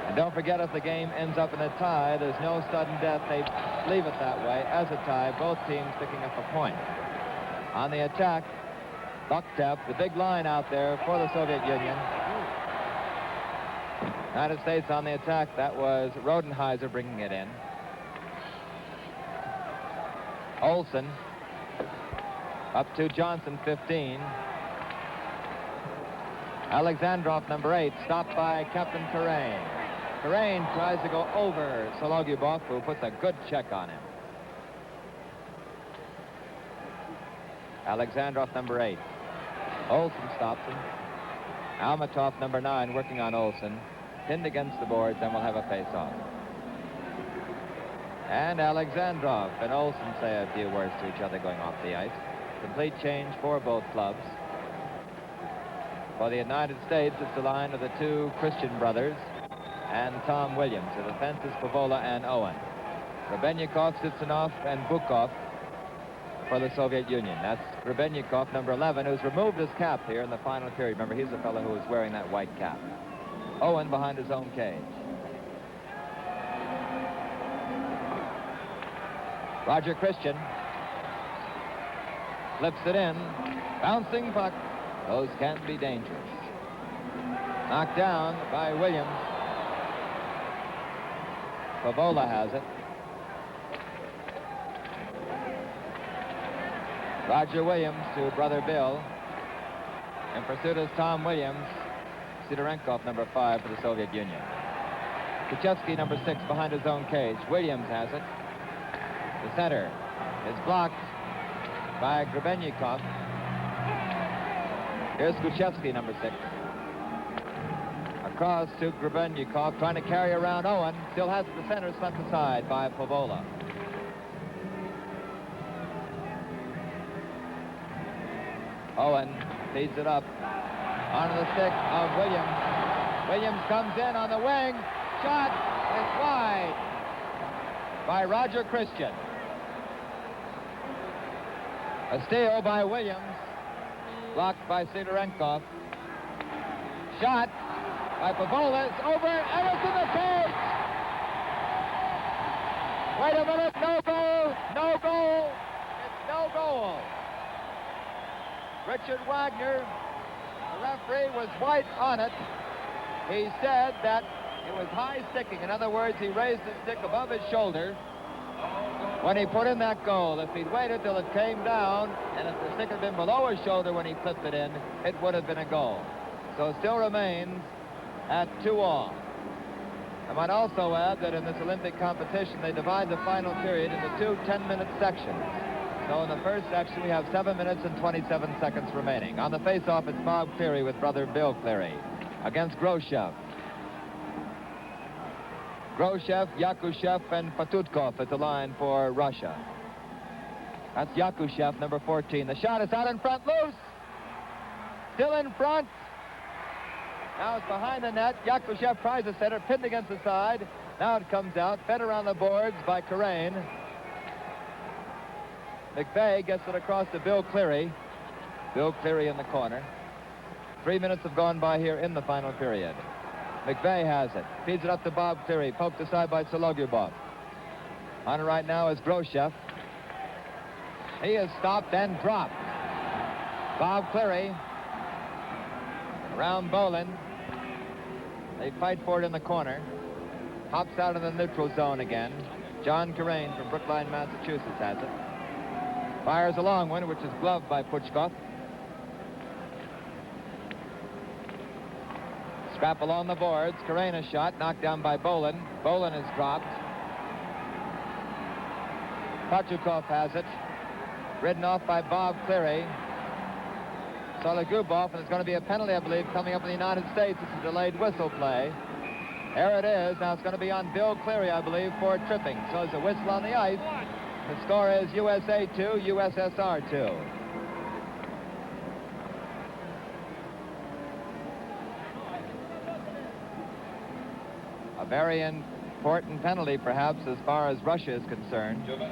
And don't forget, if the game ends up in a tie, there's no sudden death. They leave it that way as a tie, both teams picking up a point. On the attack, Locktep, the big line out there for the Soviet Union. United States on the attack. That was Rodenheiser bringing it in. Olsen up to Johnson, 15. Alexandrov, number 8, stopped by Captain Karain. Karain tries to go over Sологubov, who puts a good check on him. Alexandrov, number 8. Olsen stops him. Альметов, number 9, working on Olsen. Pinned against the boards, and we'll have a face-off. And Alexandrov and Olsen say a few words to each other going off the ice. Complete change for both clubs. For the United States, it's the line of the 2 Christian brothers and Tom Williams. The defense is Pavola and Owen. Grebbennikov, Tsitsinov, and Bukov for the Soviet Union. That's Grebbennikov, number 11, who's removed his cap here in the final period. Remember, he's the fellow who was wearing that white cap. Owen behind his own cage. Roger Christian flips it in. Bouncing puck. Those can be dangerous. Knocked down by Williams. Pavola has it. Roger Williams to brother Bill. In pursuit is Tom Williams. Sidorenkov, number 5 for the Soviet Union. Kучевский, number 6, behind his own cage. Williams has it. The center is blocked by Grebbennikov. Here's Kучевский, number 6. Across to Grebbennikov, trying to carry around Owen. Still has the center swept aside by Pavola. Owen feeds it up onto the stick of Williams. Williams comes in on the wing. Shot is wide by Roger Christian. A steal by Williams, blocked by Sidorenkov. Shot by Pavola. It's over, and it's in the cage. Wait a minute, no goal, no goal. It's no goal. Richard Wagner, the referee, was white on it. He said that it was high sticking. In other words, he raised his stick above his shoulder when he put in that goal. If he'd waited till it came down, and if the stick had been below his shoulder when he flipped it in, it would have been a goal. So it still remains at 2-all. I might also add that in this Olympic competition, they divide the final period into 2 10-minute sections. So in the first section, we have 7 minutes and 27 seconds remaining. On the face-off, it's Bob Cleary with brother Bill Cleary against Gрошев. Gрошев, Yakушев, and Putchkov at the line for Russia. That's Yakушев, number 14. The shot is out in front, loose. Still in front. Now it's behind the net. Yakушев tries to set it, pinned against the side. Now it comes out, fed around the boards by Karain. McVeigh gets it across to Bill Cleary. Bill Cleary in the corner. 3 minutes have gone by here in the final period. McVeigh has it. Feeds it up to Bob Cleary. Poked aside by Sологubov. On it right now is Gрошев. He is stopped and dropped. Bob Cleary around Bowlin. They fight for it in the corner. Hops out of the neutral zone again. John Karain from Brookline, Massachusetts has it. Fires a long one, which is gloved by Pучkov. Scrap along the boards. Karain a shot, knocked down by Bowlin. Bowlin is dropped. Putchkov has it. Ridden off by Bob Cleary. Sологubov, and there's going to be a penalty, I believe, coming up in the United States. It's a delayed whistle play. There it is. Now it's going to be on Bill Cleary, I believe, for tripping. So there's a whistle on the ice. The score is USA 2, USSR 2. A very important penalty, perhaps, as far as Russia is concerned. Penalty,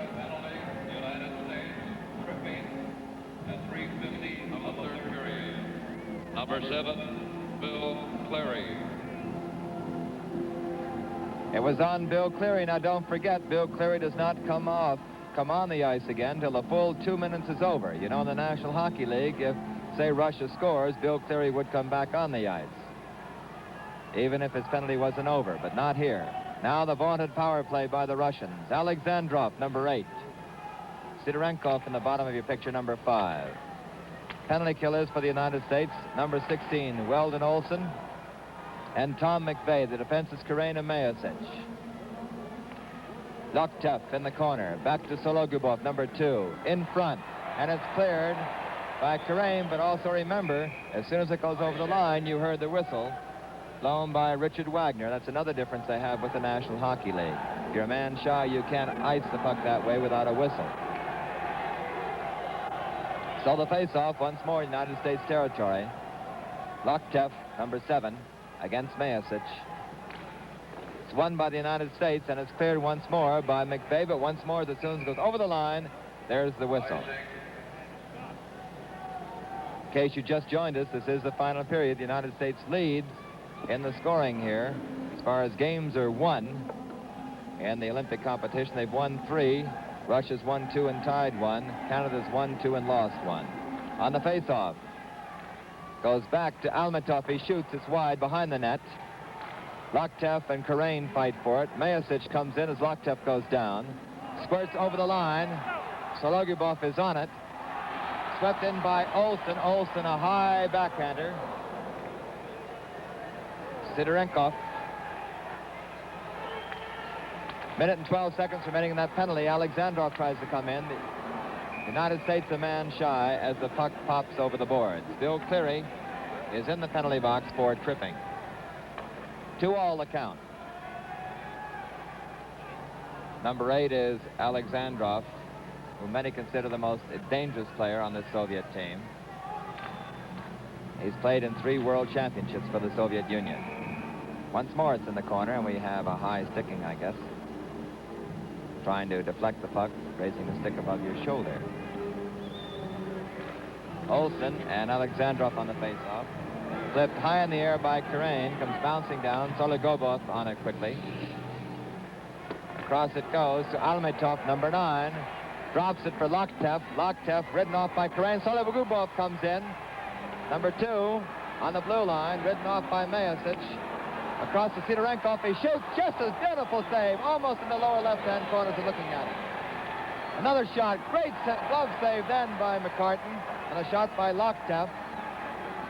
United States, tripping at 3:50 of the third period. Number 7, Bill Cleary. It was on Bill Cleary. Now, don't forget, Bill Cleary does not come on the ice again till the full 2 minutes is over. You know, in the National Hockey League, if, say, Russia scores, Bill Cleary would come back on the ice, even if his penalty wasn't over, but not here. Now the vaunted power play by the Russians. Alexandrov, number 8. Sidorенков in the bottom of your picture, number 5. Penalty killers for the United States, number 16, Weldon Olson, and Tom McVeigh. The defense is Karena Mayasic. Lochtev in the corner. Back to Sологубов, number 2. In front. And it's cleared by Karain, but also remember, as soon as it goes over the line, you heard the whistle blown by Richard Wagner. That's another difference they have with the National Hockey League. If you're a man shy, you can't ice the puck that way without a whistle. So the face-off once more United States territory. Lochtev, number 7, against Mayasic. It's won by the United States, and it's cleared once more by McVeigh, but once more, as soon as it goes over the line, there's the whistle. In case you just joined us, this is the final period. The United States leads in the scoring here. As far as games are won in the Olympic competition, they've won 3. Russia's won 2 and tied 1. Canada's won 2 and lost 1. On the face-off, goes back to Альметов. He shoots. It's wide behind the net. Lochtev and Karain fight for it. Mayasic comes in as Lochtev goes down. Squirts over the line. Sологубов is on it. Swept in by Olson. Olson, a high backhander. Sidorенков. Minute and 12 seconds remaining in that penalty. Alexandrov tries to come in. The United States a man shy as the puck pops over the boards. Bill Cleary is in the penalty box for tripping. 2-all the count. Number 8 is Alexandrov, who many consider the most dangerous player on the Soviet team. He's played in 3 world championships for the Soviet Union. Once more it's in the corner, and we have a high sticking, I guess. Trying to deflect the puck, raising the stick above your shoulder. Olson and Alexandrov on the face-off. Flipped high in the air by Karain, comes bouncing down. Sологубов on it quickly. Across it goes to Альметов, number 9. Drops it for Lochtev. Lochtev ridden off by Karain. Sологубов comes in. Number 2 on the blue line, ridden off by Mayasic. Across to Sidorенков. He shoots. Just a beautiful save. Almost in the lower left-hand corner to looking at it. Another shot. Great glove save then by McCartan. And a shot by Lochtev.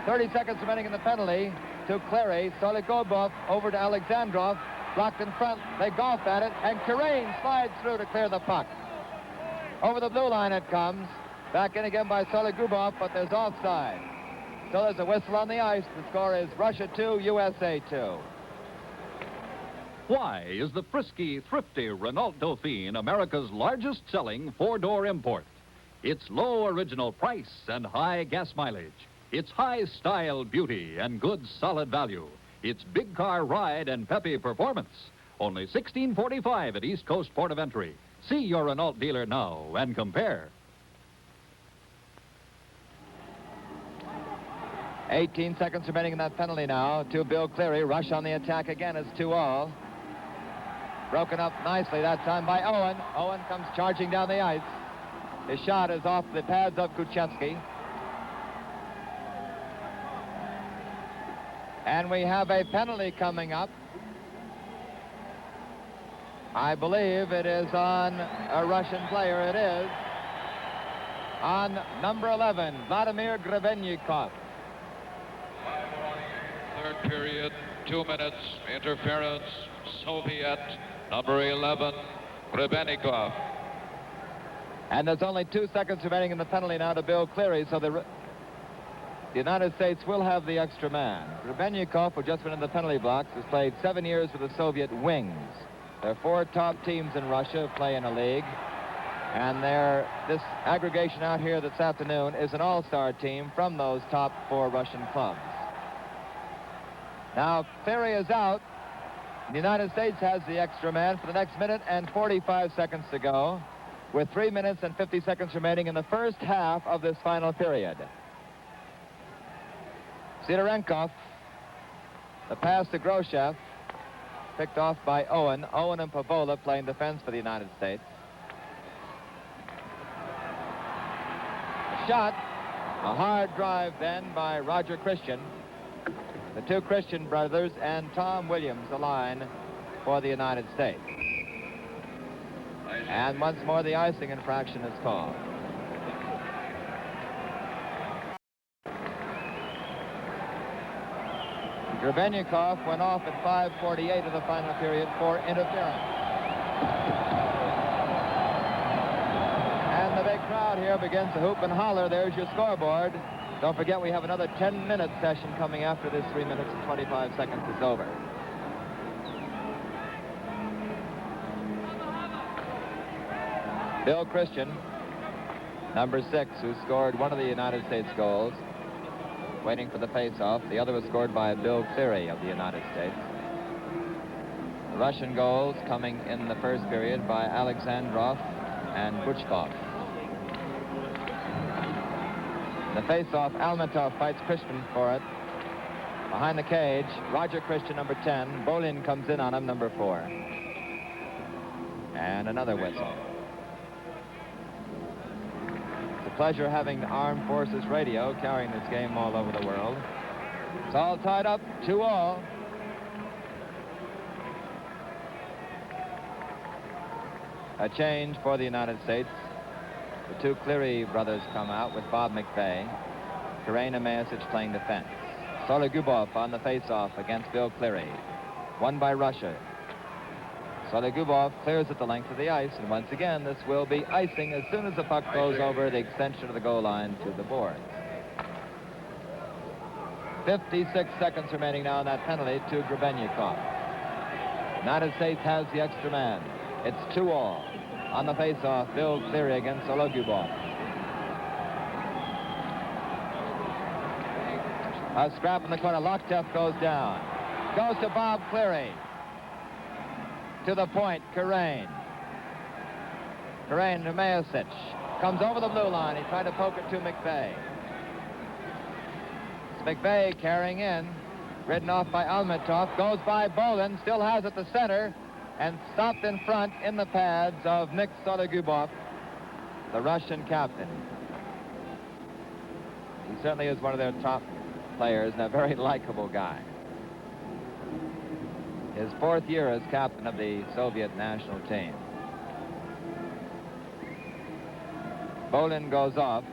30 seconds remaining in the penalty to Cleary. Sологубов over to Alexandrov. Blocked in front. They golf at it. And Karain slides through to clear the puck. Over the blue line it comes. Back in again by Sологубов, but there's offside. So there's a whistle on the ice. The score is Russia 2, USA 2. Why is the frisky, thrifty Renault Dauphine America's largest selling 4-door import? Its low original price and high gas mileage. Its high style beauty and good solid value. Its big car ride and peppy performance. Only $16.45 at East Coast Port of Entry. See your Renault dealer now and compare. 18 seconds remaining in that penalty now to Bill Cleary. Rush on the attack again. It's 2-all. Broken up nicely that time by Owen. Owen comes charging down the ice. His shot is off the pads of Kучевский. And we have a penalty coming up. I believe it is on a Russian player. It is on number 11, Vladimir Grebенnikov. Third period, 2 minutes, interference, Soviet, number 11, Grebennikov. And there's only 2 seconds remaining in the penalty now to Bill Cleary, so the United States will have the extra man. Grebelnikov, who just went in the penalty box, has played 7 years with the Soviet wings. There are 4 top teams in Russia play in a league. And this aggregation out here this afternoon is an all-star team from those top 4 Russian clubs. Now, Cleary is out. The United States has the extra man for the next minute and 45 seconds to go, with 3 minutes and 50 seconds remaining in the first half of this final period. Sidorенkov, the pass to Gрошев, picked off by Owen. Owen and Pavola playing defense for the United States. A shot, a hard drive then by Roger Christian. The 2 Christian brothers and Tom Williams, the line for the United States. And once more the icing infraction is called. Grebelnikov went off at 5:48 of the final period for interference. And the big crowd here begins to hoop and holler. There's your scoreboard. Don't forget we have another 10-minute session coming after this 3 minutes and 25 seconds is over. Bill Christian, number 6, who scored one of the United States goals, waiting for the face-off. The other was scored by Bill Cleary of the United States. The Russian goals coming in the first period by Alexandrov and Pучkov. The face-off, Альметов fights Christian for it. Behind the cage, Roger Christian, number 10. Bаулин comes in on him, number 4. And another whistle. It's a pleasure having Armed Forces Radio carrying this game all over the world. It's all tied up, 2-all. A change for the United States. The 2 Cleary brothers come out with Bob McVeigh. Karain Amasic playing defense. Sологубов on the face-off against Bill Cleary. Won by Russia. Sологубov clears at the length of the ice, and once again, this will be icing as soon as the puck goes over the extension of the goal line to the boards. 56 seconds remaining now in that penalty to Grebelnikov. United States has the extra man. It's 2-all. On the face-off, Bill Cleary against Sологubov. A scrap in the corner. Locktef goes down. Goes to Bob Cleary. To the point, Karain. Karain to Amasic. Comes over the blue line. He tried to poke it to McVeigh. It's McVeigh carrying in. Ridden off by Альметов. Goes by Bаулин. Still has it to center. And stopped in front in the pads of Nick Sологubov, the Russian captain. He certainly is one of their top players and a very likable guy. His 4th year as captain of the Soviet national team. Bаулин goes off.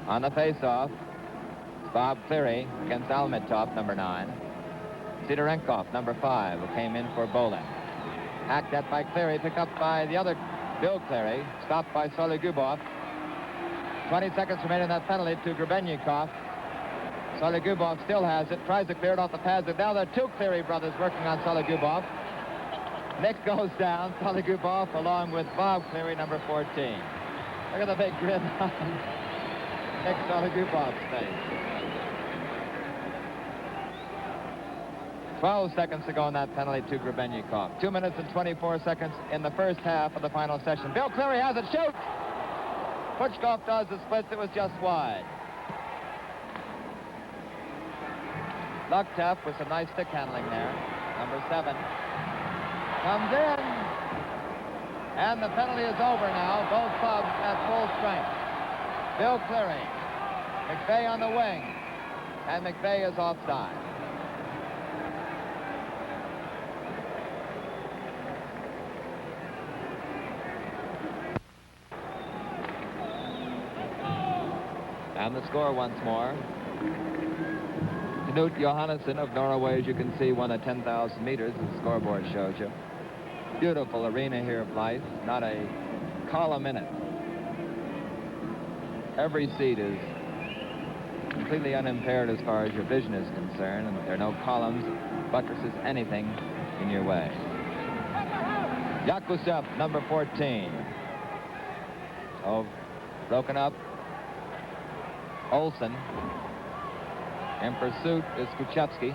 On the face-off, it's Bob Cleary against Альметов, number 9. Sidorенков, number 5, who came in for Bаулин. Hacked at by Cleary, picked up by the other Bill Cleary, stopped by Sологубov. 20 seconds remaining in that penalty to Grebelnikov. Sологубov still has it, tries to clear it off the pads, but now there are 2 Cleary brothers working on Sологubov. Nick goes down, Sологubov along with Bob Cleary, number 14. Look at the big grin on Nick Sологubov's face. 12 seconds to go in that penalty to Grebelnikov. 2 minutes and 24 seconds in the first half of the final session. Bill Cleary has it, shoots! Pучkov does the splits, it was just wide. Locktef with some nice stick handling there. Number 7 comes in. And the penalty is over now. Both clubs at full strength. Bill Cleary. McVeigh on the wing. And McVeigh is offside. And the score once more. Knut Johannesson of Norway, as you can see, won at 10,000 meters, as the scoreboard shows you. Beautiful arena here, Blythe. Not a column in it. every seat is completely unimpaired as far as your vision is concerned, and there are no columns, buttresses, anything in your way. Yakушев, number 14. Oh, broken up. Olsen. In pursuit is Kучевский,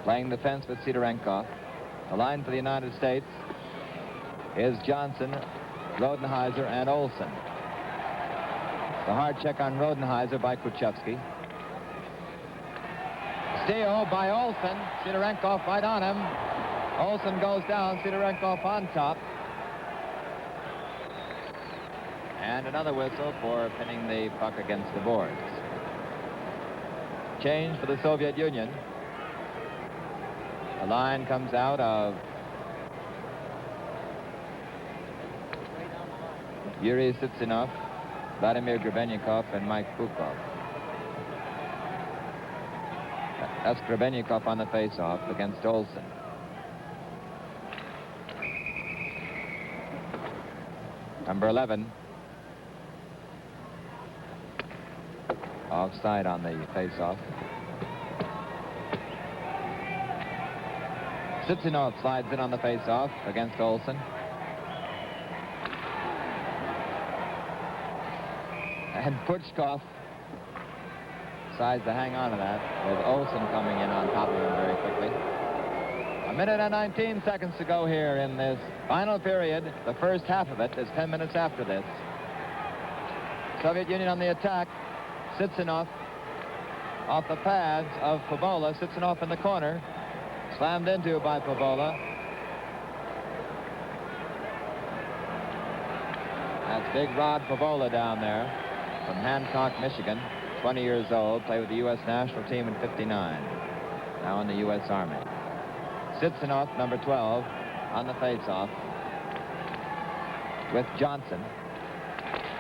playing defense with Sidorенков. The line for the United States is Johnson, Rodenheiser, and Olsen. The hard check on Rodenheiser by Kучевский. Steal by Olsen. Sidorенkov right on him. Olsen goes down, Sidorенkov on top. And another whistle for pinning the puck against the boards. Change for the Soviet Union. The line comes out of Yuri Tsitsinov, Vladimir Grebinnikov, and Mike Pukov. That's Grebinnikov on the face-off against Olsen. Number 11. Offside on the face-off. Ciccinov slides in on the face-off against Olsen. And Pучkov decides to hang on to that, with Olsen coming in on top of him very quickly. A minute and 19 seconds to go here in this final period. The first half of it is 10 minutes after this. Soviet Union on the attack. Ciccinov off the pads of Pavola. Ciccinov in the corner. Slammed into by Pavola. That's big Rod Pavola down there from Hancock, Michigan. 20 years old. Played with the U.S. national team in '59. Now in the U.S. Army. Ciccinov, number 12, on the face-off with Johnson.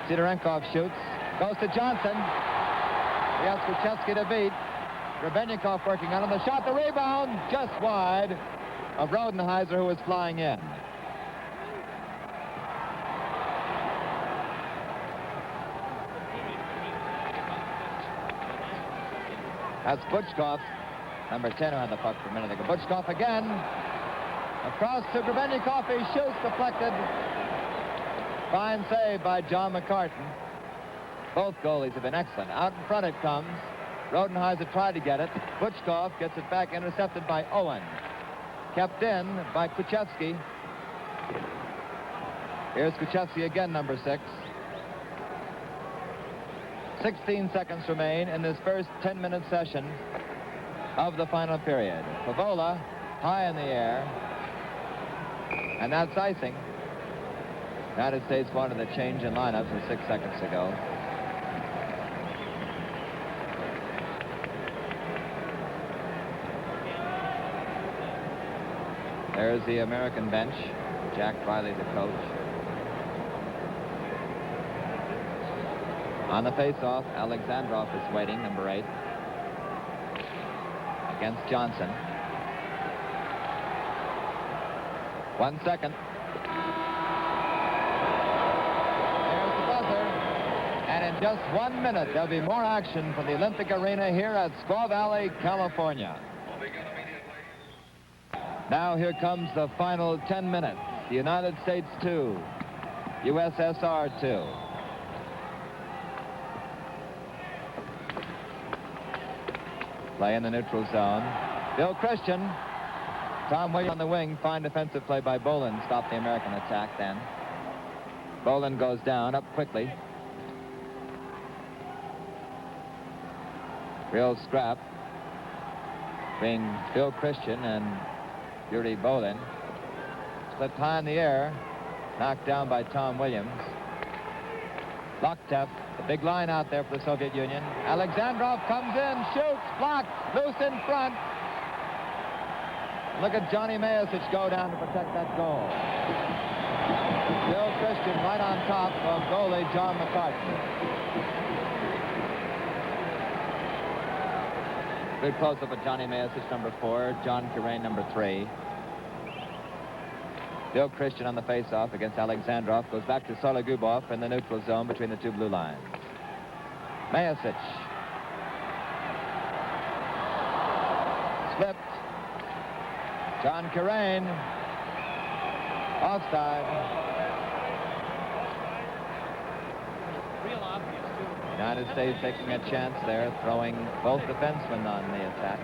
Sidorенkov shoots. Goes to Johnson. He has Kучевский to beat. Grebinnikov working on him. The shot, the rebound, just wide of Rodenheiser, who was flying in. That's Bычkov, number 10, who had the puck for a minute ago. Bычkov again. Across to Grebinnikov. He shoots, deflected. Fine save by John McCartan. Both goalies have been excellent. Out in front it comes. Rodenheiser tried to get it. Bычkov gets it back, intercepted by Owen. Kept in by Kучевский. Here's Kучевский again, number 6. 16 seconds remain in this first 10-minute session of the final period. Pavola high in the air. And that's icing. United States wanted a change in lineup from 6 seconds ago. There's the American bench. Jack Riley, the coach. On the face-off, Alexandrov is waiting, number 8. Against Johnson. 1 second. There's the buzzer. And in just 1 minute, there'll be more action from the Olympic Arena here at Skvo-Valley, California. Now here comes the final 10 minutes. The United States 2, USSR 2. Play in the neutral zone. Bill Christian. Tom Williams on the wing. Fine defensive play by Bowlin. Stopped the American attack then. Bowlin goes down, up quickly. Real scrap between Bill Christian and Yuri Bowlin. Slipped high in the air. Knocked down by Tom Williams. Locktef, the big line out there for the Soviet Union. Alexandrov comes in, shoots, blocked, loose in front. Look at Johnny Mayasich go down to protect that goal. Bill Christian right on top of goalie John McCartan. Good close-up of Johnny Mayasich, number 4. John Currain, number 3. Bill Christian on the face-off against Alexandrov. Goes back to Sологубов in the neutral zone between the two blue lines. Mayasic. Slipped. John Kerrane. Offside. United States taking a chance there, throwing both defensemen on the attack.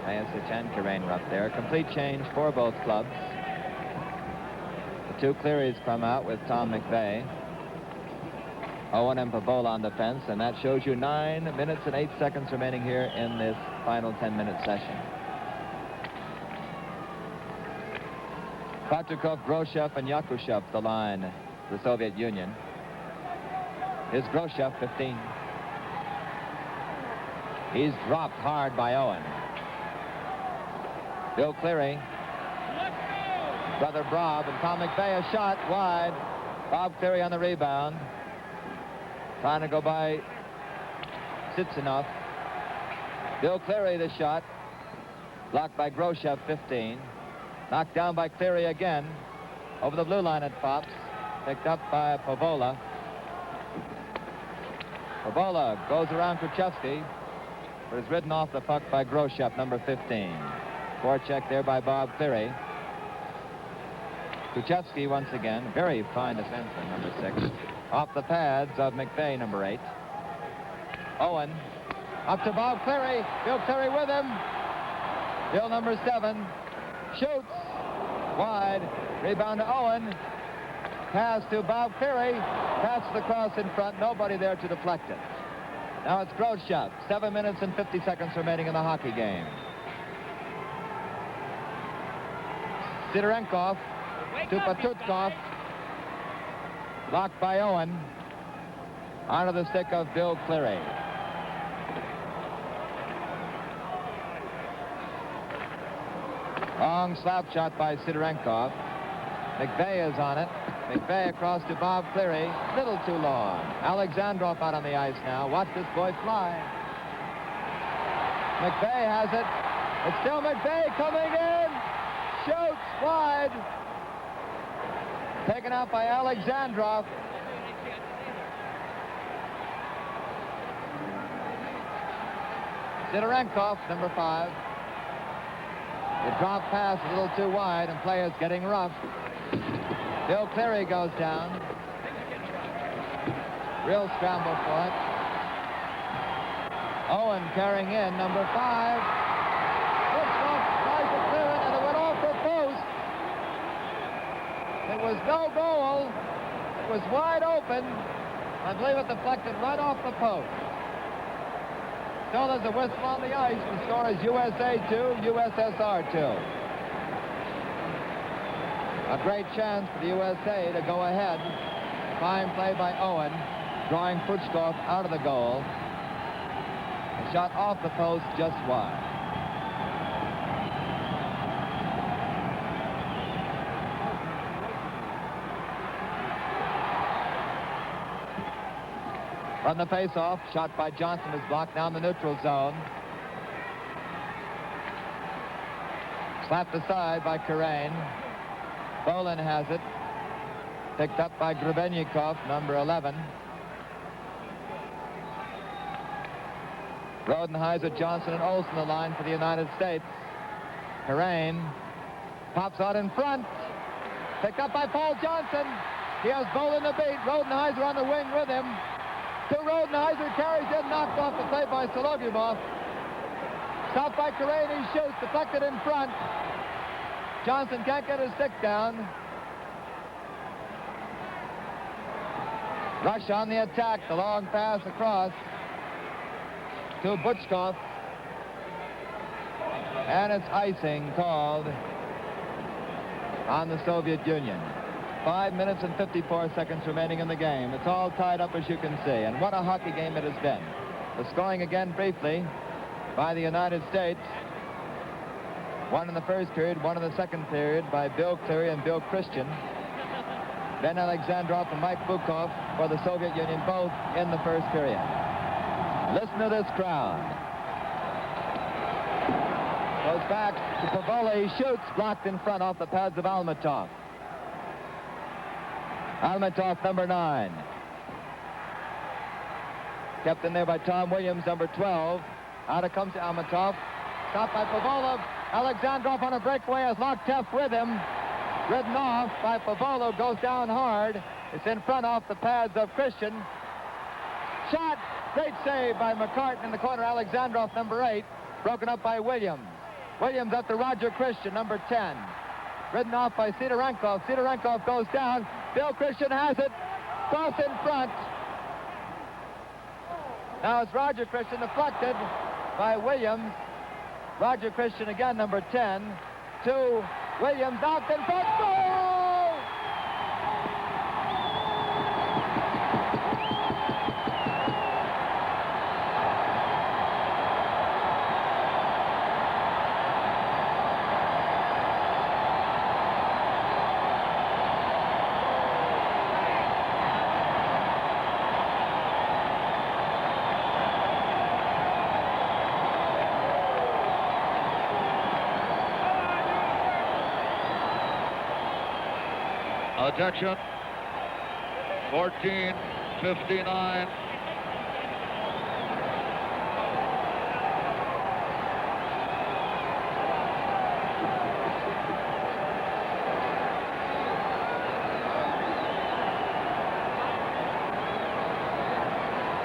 Mayasic and Kerrane were up there. Complete change for both clubs. The two Clearys come out with Tom McVeigh. Owen and Pavola on defense, and that shows you 9 minutes and 8 seconds remaining here in this final 10-minute session. Pучkov, Gрошев, and Yakушев, the line, the Soviet Union. Here's Gрошев, 15. He's dropped hard by Owen. Bill Cleary. Brother Bob and Tom McVeigh a shot wide. Bob Cleary on the rebound. Trying to go by Cicinov. Bill Cleary the shot. Blocked by Gрошев, 15. Knocked down by Cleary again. Over the blue line it pops. Picked up by Pavola. Pavola goes around Kучевский, but is ridden off the puck by Gрошев, number 15. Forecheck there by Bob Cleary. Kучевский once again, very fine defenseman, number 6. Off the pads of McVeigh, number 8. Owen, up to Bob Cleary. Bill Cleary with him. Bill, number 7, shoots. Wide. Rebound to Owen. Pass to Bob Cleary. Pass the cross in front. Nobody there to deflect it. Now it's Gрошев. 7 minutes and 50 seconds remaining in the hockey game. Sidorенkov to Putchkov. Blocked by Owen. Onto the stick of Bill Cleary. Long slap shot by Sidorенkov. McVeigh is on it. McVeigh across to Bob Cleary. Little too long. Alexandrov out on the ice now. Watch this boy fly. McVeigh has it. It's still McVeigh coming in. Shoots wide. Taken out by Alexandrov. Sidorенkov, number 5. The drop pass a little too wide, and play is getting rough. Bill Cleary goes down. Real scramble for it. Owen carrying in, number 5. Bычkov tries to clear it, and it went off the post. It was no goal. It was wide open. I believe it deflected right off the post. Still there's a whistle on the ice. The score is USA 2, USSR 2. A great chance for the USA to go ahead. Fine play by Owen, drawing Pучков out of the goal. A shot off the post just wide. From the face-off, shot by Johnson is blocked down the neutral zone. Slapped aside by Kerrane. Bowlin has it. Picked up by Grebbennikov, number 11. Rodenheiser, Johnson, and Olsen the line for the United States. Kerrane pops out in front. Picked up by Paul Johnson. He has Bowlin to beat. Rodenheiser on the wing with him. To Rodenheiser, carries in, knocked off the play by Sологубов. Stopped by Kerrane, he shoots, deflected in front. Johnson can't get his stick down. Rush on the attack, the long pass across to Bычkov. And it's icing called on the Soviet Union. 5 minutes and 54 seconds remaining in the game. It's all tied up, as you can see, and what a hockey game it has been. The scoring again briefly by the United States. One in the first period, one in the second period by Bill Cleary and Bill Christian. Ben Alexandrov and Mike Putchkov for the Soviet Union, both in the first period. Listen to this crowd. So Goes back to Pavoli. Shoots. Blocked in front off the pads of Альметов. Альметов, number 9. Kept in there by Tom Williams, number 12. Out it comes to Альметов. Stopped by Pavolo. Alexandrov on a breakaway has Locktef with him. Ridden off by Pavolo. Goes down hard. It's in front off the pads of Christian. Shot. Great save by McCartan in the corner. Alexandrov, number 8. Broken up by Williams. Williams up to Roger Christian, number 10. Ridden off by Sidorенков. Sidorенкov goes down. Bill Christian has it. Cross in front. Now it's Roger Christian deflected by Williams. Roger Christian again, number 10. To Williams, knocked in front. Goal! Attention, 14:59.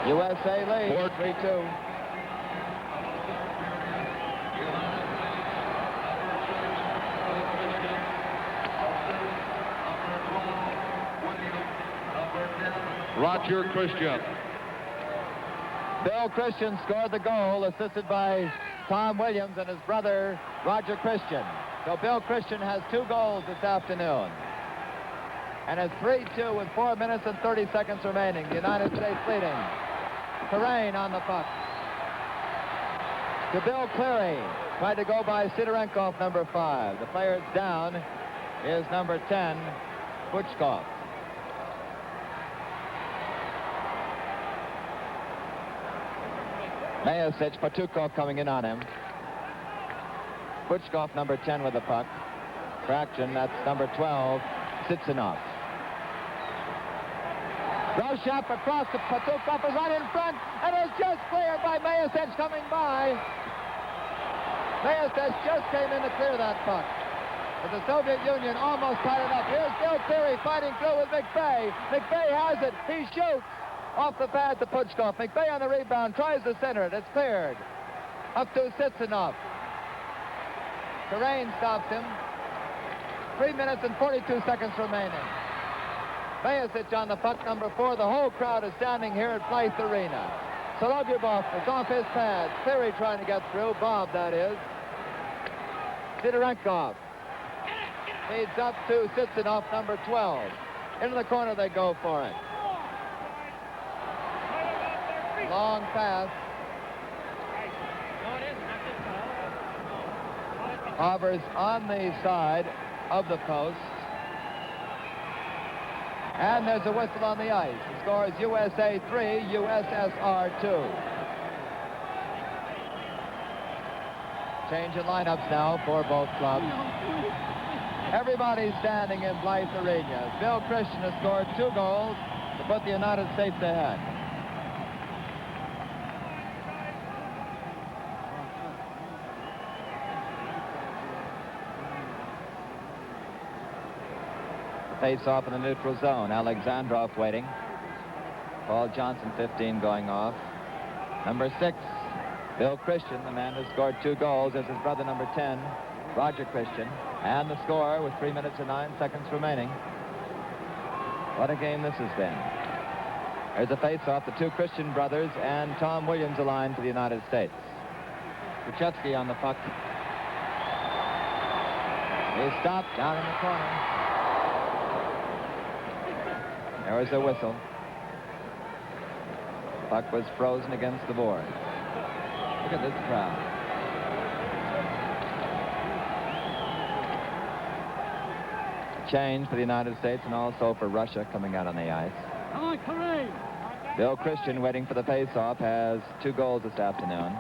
USA leads 3-2. Roger Christian. Bill Christian scored the goal, assisted by Tom Williams and his brother, Roger Christian. So Bill Christian has 2 goals this afternoon. And it's 3-2 with 4 minutes and 30 seconds remaining. The United States leading. Terrain on the puck. To Bill Cleary. Tried to go by Sidorенков, number 5. The players down is number 10, Pучков. Mayasic, Petухov coming in on him. Pучкov, number 10 with the puck. Fraction, that's number 12, Цицинов. Gрошев across to Petухov is right in front, and is just cleared by Mayasic coming by. Mayasic just came in to clear that puck. But the Soviet Union almost tied it up. Here's Bill Cleary fighting through with McVeigh. McVeigh has it. He shoots. Off the pad to Pучков. McVeigh on the rebound, tries to center it. It's cleared. Up to Цицинов. Terrain stops him. 3 minutes and 42 seconds remaining. Mayasic on the puck, number 4. The whole crowd is standing here at Blythe Arena. Sологубов is off his pad. Cleary trying to get through. Bob, that is. Sidorенкov feeds up to Цицинов, number 12. Into the corner they go for it. Long pass. Hovers on the side of the post. And there's a whistle on the ice. The score is USA 3, USSR 2. Change in lineups now for both clubs. Everybody's standing in Blythe Arena. Bill Christian has scored 2 goals to put the United States ahead. Face off in the neutral zone. Alexandrov waiting. Paul Johnson, 15, going off. Number 6, Bill Christian, the man who scored 2 goals, is his brother, number 10, Roger Christian. And the score with 3 minutes and 9 seconds remaining. What a game this has been. There's a face-off. The 2 Christian brothers and Tom Williams aligned for the United States. Kучевский on the puck. He stopped down in the corner. There was a whistle. Puck was frozen against the board. Look at this crowd. A change for the United States and also for Russia coming out on the ice. Bill Christian, waiting for the face-off, has 2 goals this afternoon.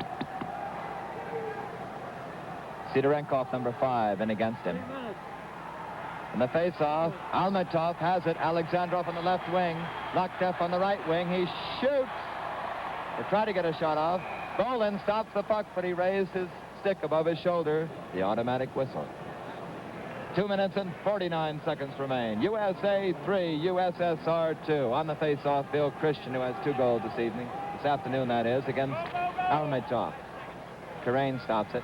Sidorенков, number 5, in against him. In the face-off, Альметов has it. Alexandrov on the left wing. Lоктев on the right wing. He shoots. They try to get a shot off. Bowlin stops the puck, but he raised his stick above his shoulder. The automatic whistle. 2 minutes and 49 seconds remain. USA 3, USSR 2. On the face-off, Bill Christian, who has 2 goals this evening. This afternoon, that is, against Альметов. Karain stops it.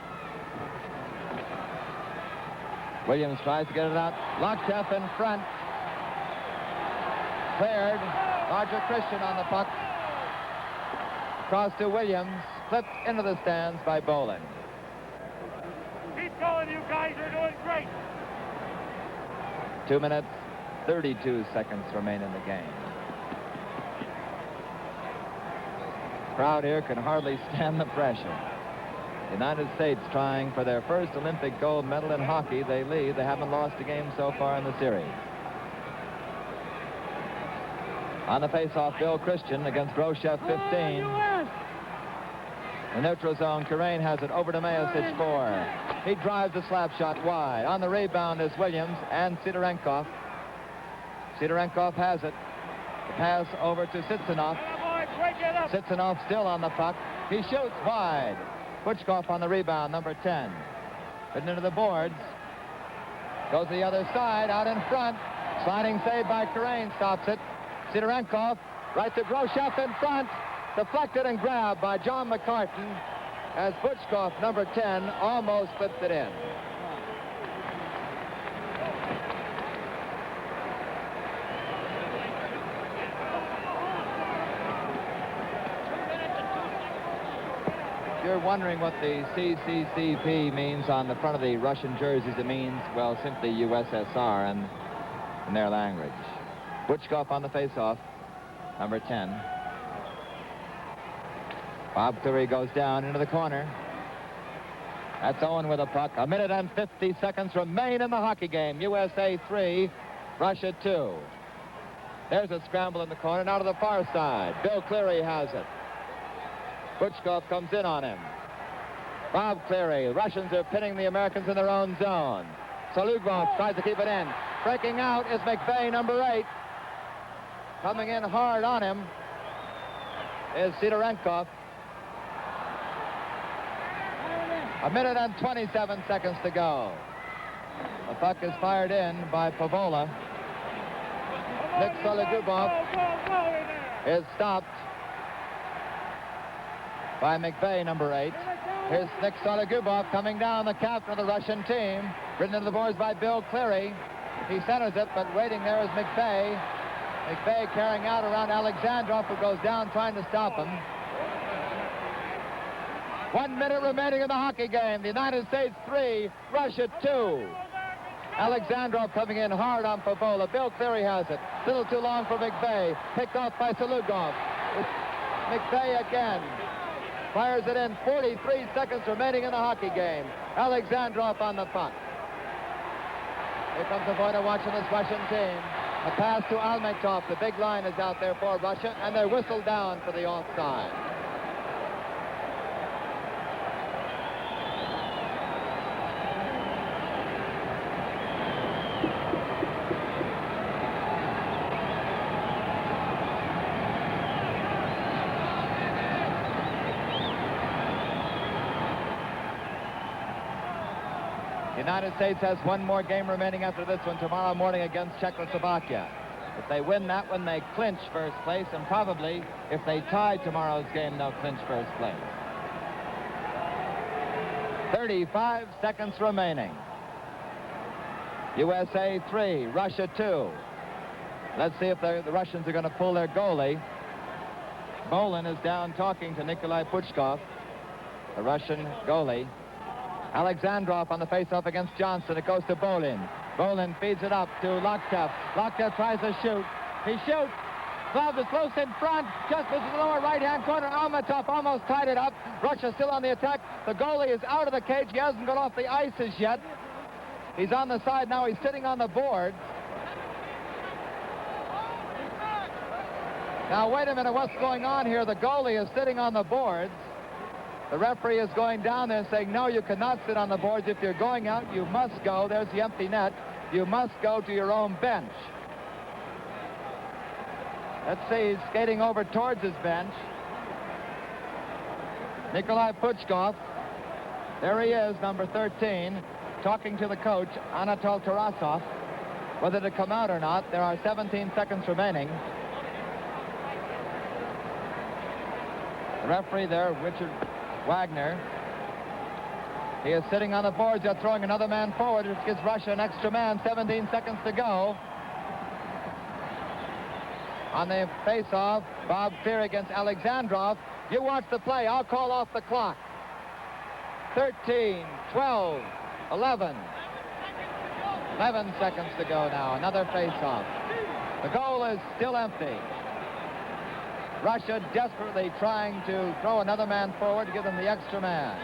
Williams tries to get it out. Lоктев in front. Cleared. Roger Christian on the puck. Across to Williams. Flipped into the stands by Bowlin. Keep going, you guys are doing great. 2 minutes, 32 seconds remain in the game. Crowd here can hardly stand the pressure. The United States trying for their first Olympic gold medal in hockey. They lead. They haven't lost a game so far in the series. On the face-off, Bill Christian against Gрошев, 15. The neutral zone, Karain has it over to Mayasich, 4. He drives a slap shot wide. On the rebound is Williams and Sidorенков. Sidorенкov has it. The pass over to Цицинов. Цицинov still on the puck. He shoots wide. Pучкov on the rebound, number 10. Putting into the boards. Goes to the other side, out in front. Sliding save by Karain, stops it. Sidorенкov, right to Gрошев in front. Deflected and grabbed by John McCartan as Pучкov, number 10, almost flipped it in. You're wondering what the CCCP means on the front of the Russian jerseys. It means, well, simply USSR in their language. Bычkov on the face-off, number 10. Bob Cleary goes down into the corner. That's Owen with a puck. 1 minute and 50 seconds remain in the hockey game. USA 3, Russia 2. There's a scramble in the corner, now to the far side. Bill Cleary has it. Bычkov comes in on him. Bob Cleary. The Russians are pinning the Americans in their own zone. Sологубов tries to keep it in. Breaking out is McVeigh, number 8. Coming in hard on him is Sidorенков. 1 minute and 27 seconds to go. The puck is fired in by Pavola. Nick Sологубov is stopped by McVeigh, number 8. Here's Nick Sологubov coming down, the captain of the Russian team. Ridden into the boards by Bill Cleary. He centers it, but waiting there is McVeigh. McVeigh carrying out around Alexandrov, who goes down trying to stop him. 1 minute remaining in the hockey game. The United States 3, Russia 2. Alexandrov coming in hard on Pavola. Bill Cleary has it. Little too long for McVeigh. Picked off by Sологubov. It's McVeigh again. Fires it in. 43 seconds remaining in the hockey game. Alexandrov on the puck. Here comes the point of watching this Russian team. A pass to Альметов. The big line is out there for Russia, and they're whistled down for the offside. The United States has one more game remaining after this one tomorrow morning against Czechoslovakia. If they win that one, they clinch first place, and probably if they tie tomorrow's game, they'll clinch first place. 35 seconds remaining. USA 3, Russia 2. Let's see if the Russians are going to pull their goalie. Bowlin is down talking to Nikolai Pучков, the Russian goalie. Alexandrov on the face-off against Johnson. It goes to Bowlin. Bowlin feeds it up to Lоктев. Lоктев tries to shoot. He shoots. Glove is close in front. Just misses the lower right-hand corner. Альметов almost tied it up. Russia still on the attack. The goalie is out of the cage. He hasn't got off the ice as yet. He's on the side now. He's sitting on the board. Now, wait a minute. What's going on here? The goalie is sitting on the boards. The referee is going down there saying, no, you cannot sit on the boards. If you're going out, you must go. There's the empty net. You must go to your own bench. Let's see, he's skating over towards his bench. Nikolai Pучков. There he is, number 13, talking to the coach, Anatol Tarasov. Whether to come out or not, there are 17 seconds remaining. The referee there, Richard Wagner. He is sitting on the boards. They're throwing another man forward, which gives Russia an extra man. 17 seconds to go. On the face-off, Bob Fear against Alexandrov. You watch the play. I'll call off the clock. 13, 12, 11. 11 seconds to go now. Another face-off. The goal is still empty. Russia desperately trying to throw another man forward to give them the extra man.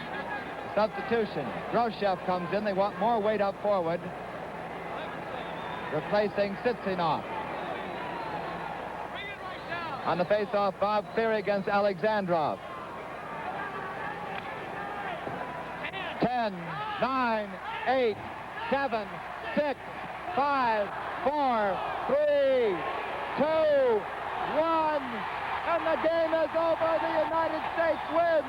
Substitution. Gрошев comes in. They want more weight up forward, replacing Ciccinov. On the face-off, Bob Fear against Alexandrov. 10, 9, 8, 7, 6, 5, 4, 3, 2, 1, and the game is over. The United States wins.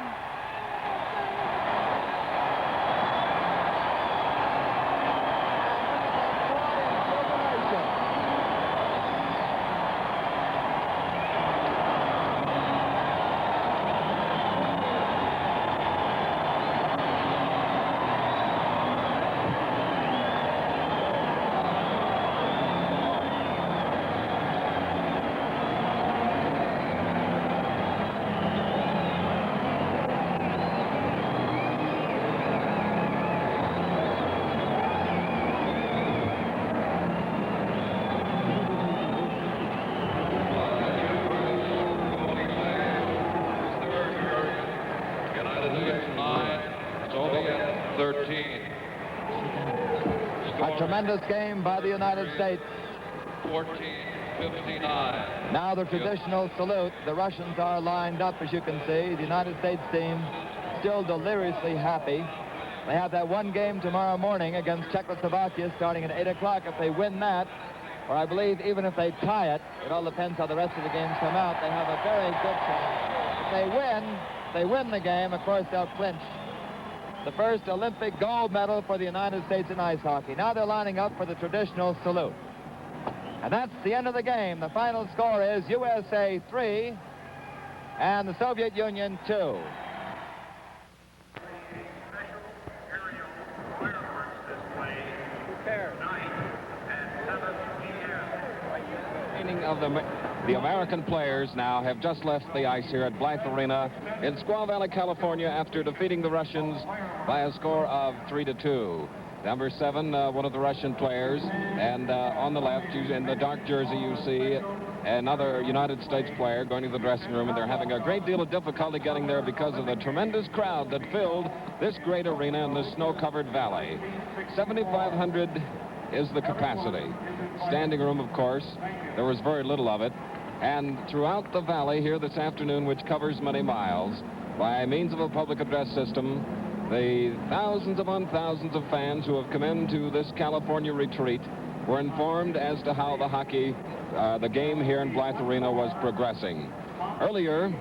A tremendous game by the United States. 14-59. Now the traditional salute. The Russians are lined up, as you can see. The United States team still deliriously happy. They have that one game tomorrow morning against Czechoslovakia starting at 8 o'clock. If they win that, or I believe even if they tie it, it all depends how the rest of the games come out, they have a very good chance. If they win the game, of course, they'll clinch the first Olympic gold medal for the United States in ice hockey. Now they're lining up for the traditional salute. And that's the end of the game. The final score is USA 3 and the Soviet Union 2. Of the American players now have just left the ice here at Blythe Arena in Skvo-Valley, California, after defeating the Russians by a score of 3-2. Number 7, one of the Russian players, and on the left, in the dark jersey, you see another United States player going to the dressing room, and they're having a great deal of difficulty getting there because of the tremendous crowd that filled this great arena in this snow-covered valley. 7,500 is the capacity. Standing room, of course, there was very little of it. And throughout the valley here this afternoon, which covers many miles, by means of a public address system, the thousands upon thousands of fans who have come into this California retreat were informed as to how the hockey, the game here in Blythe Arena was progressing. Earlier,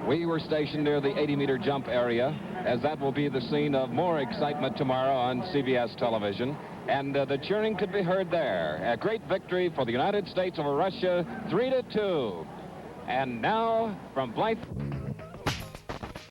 we were stationed near the 80-meter jump area, as that will be the scene of more excitement tomorrow on CBS television. And the cheering could be heard there. A great victory for the United States over Russia, 3-2. And now from Blythe...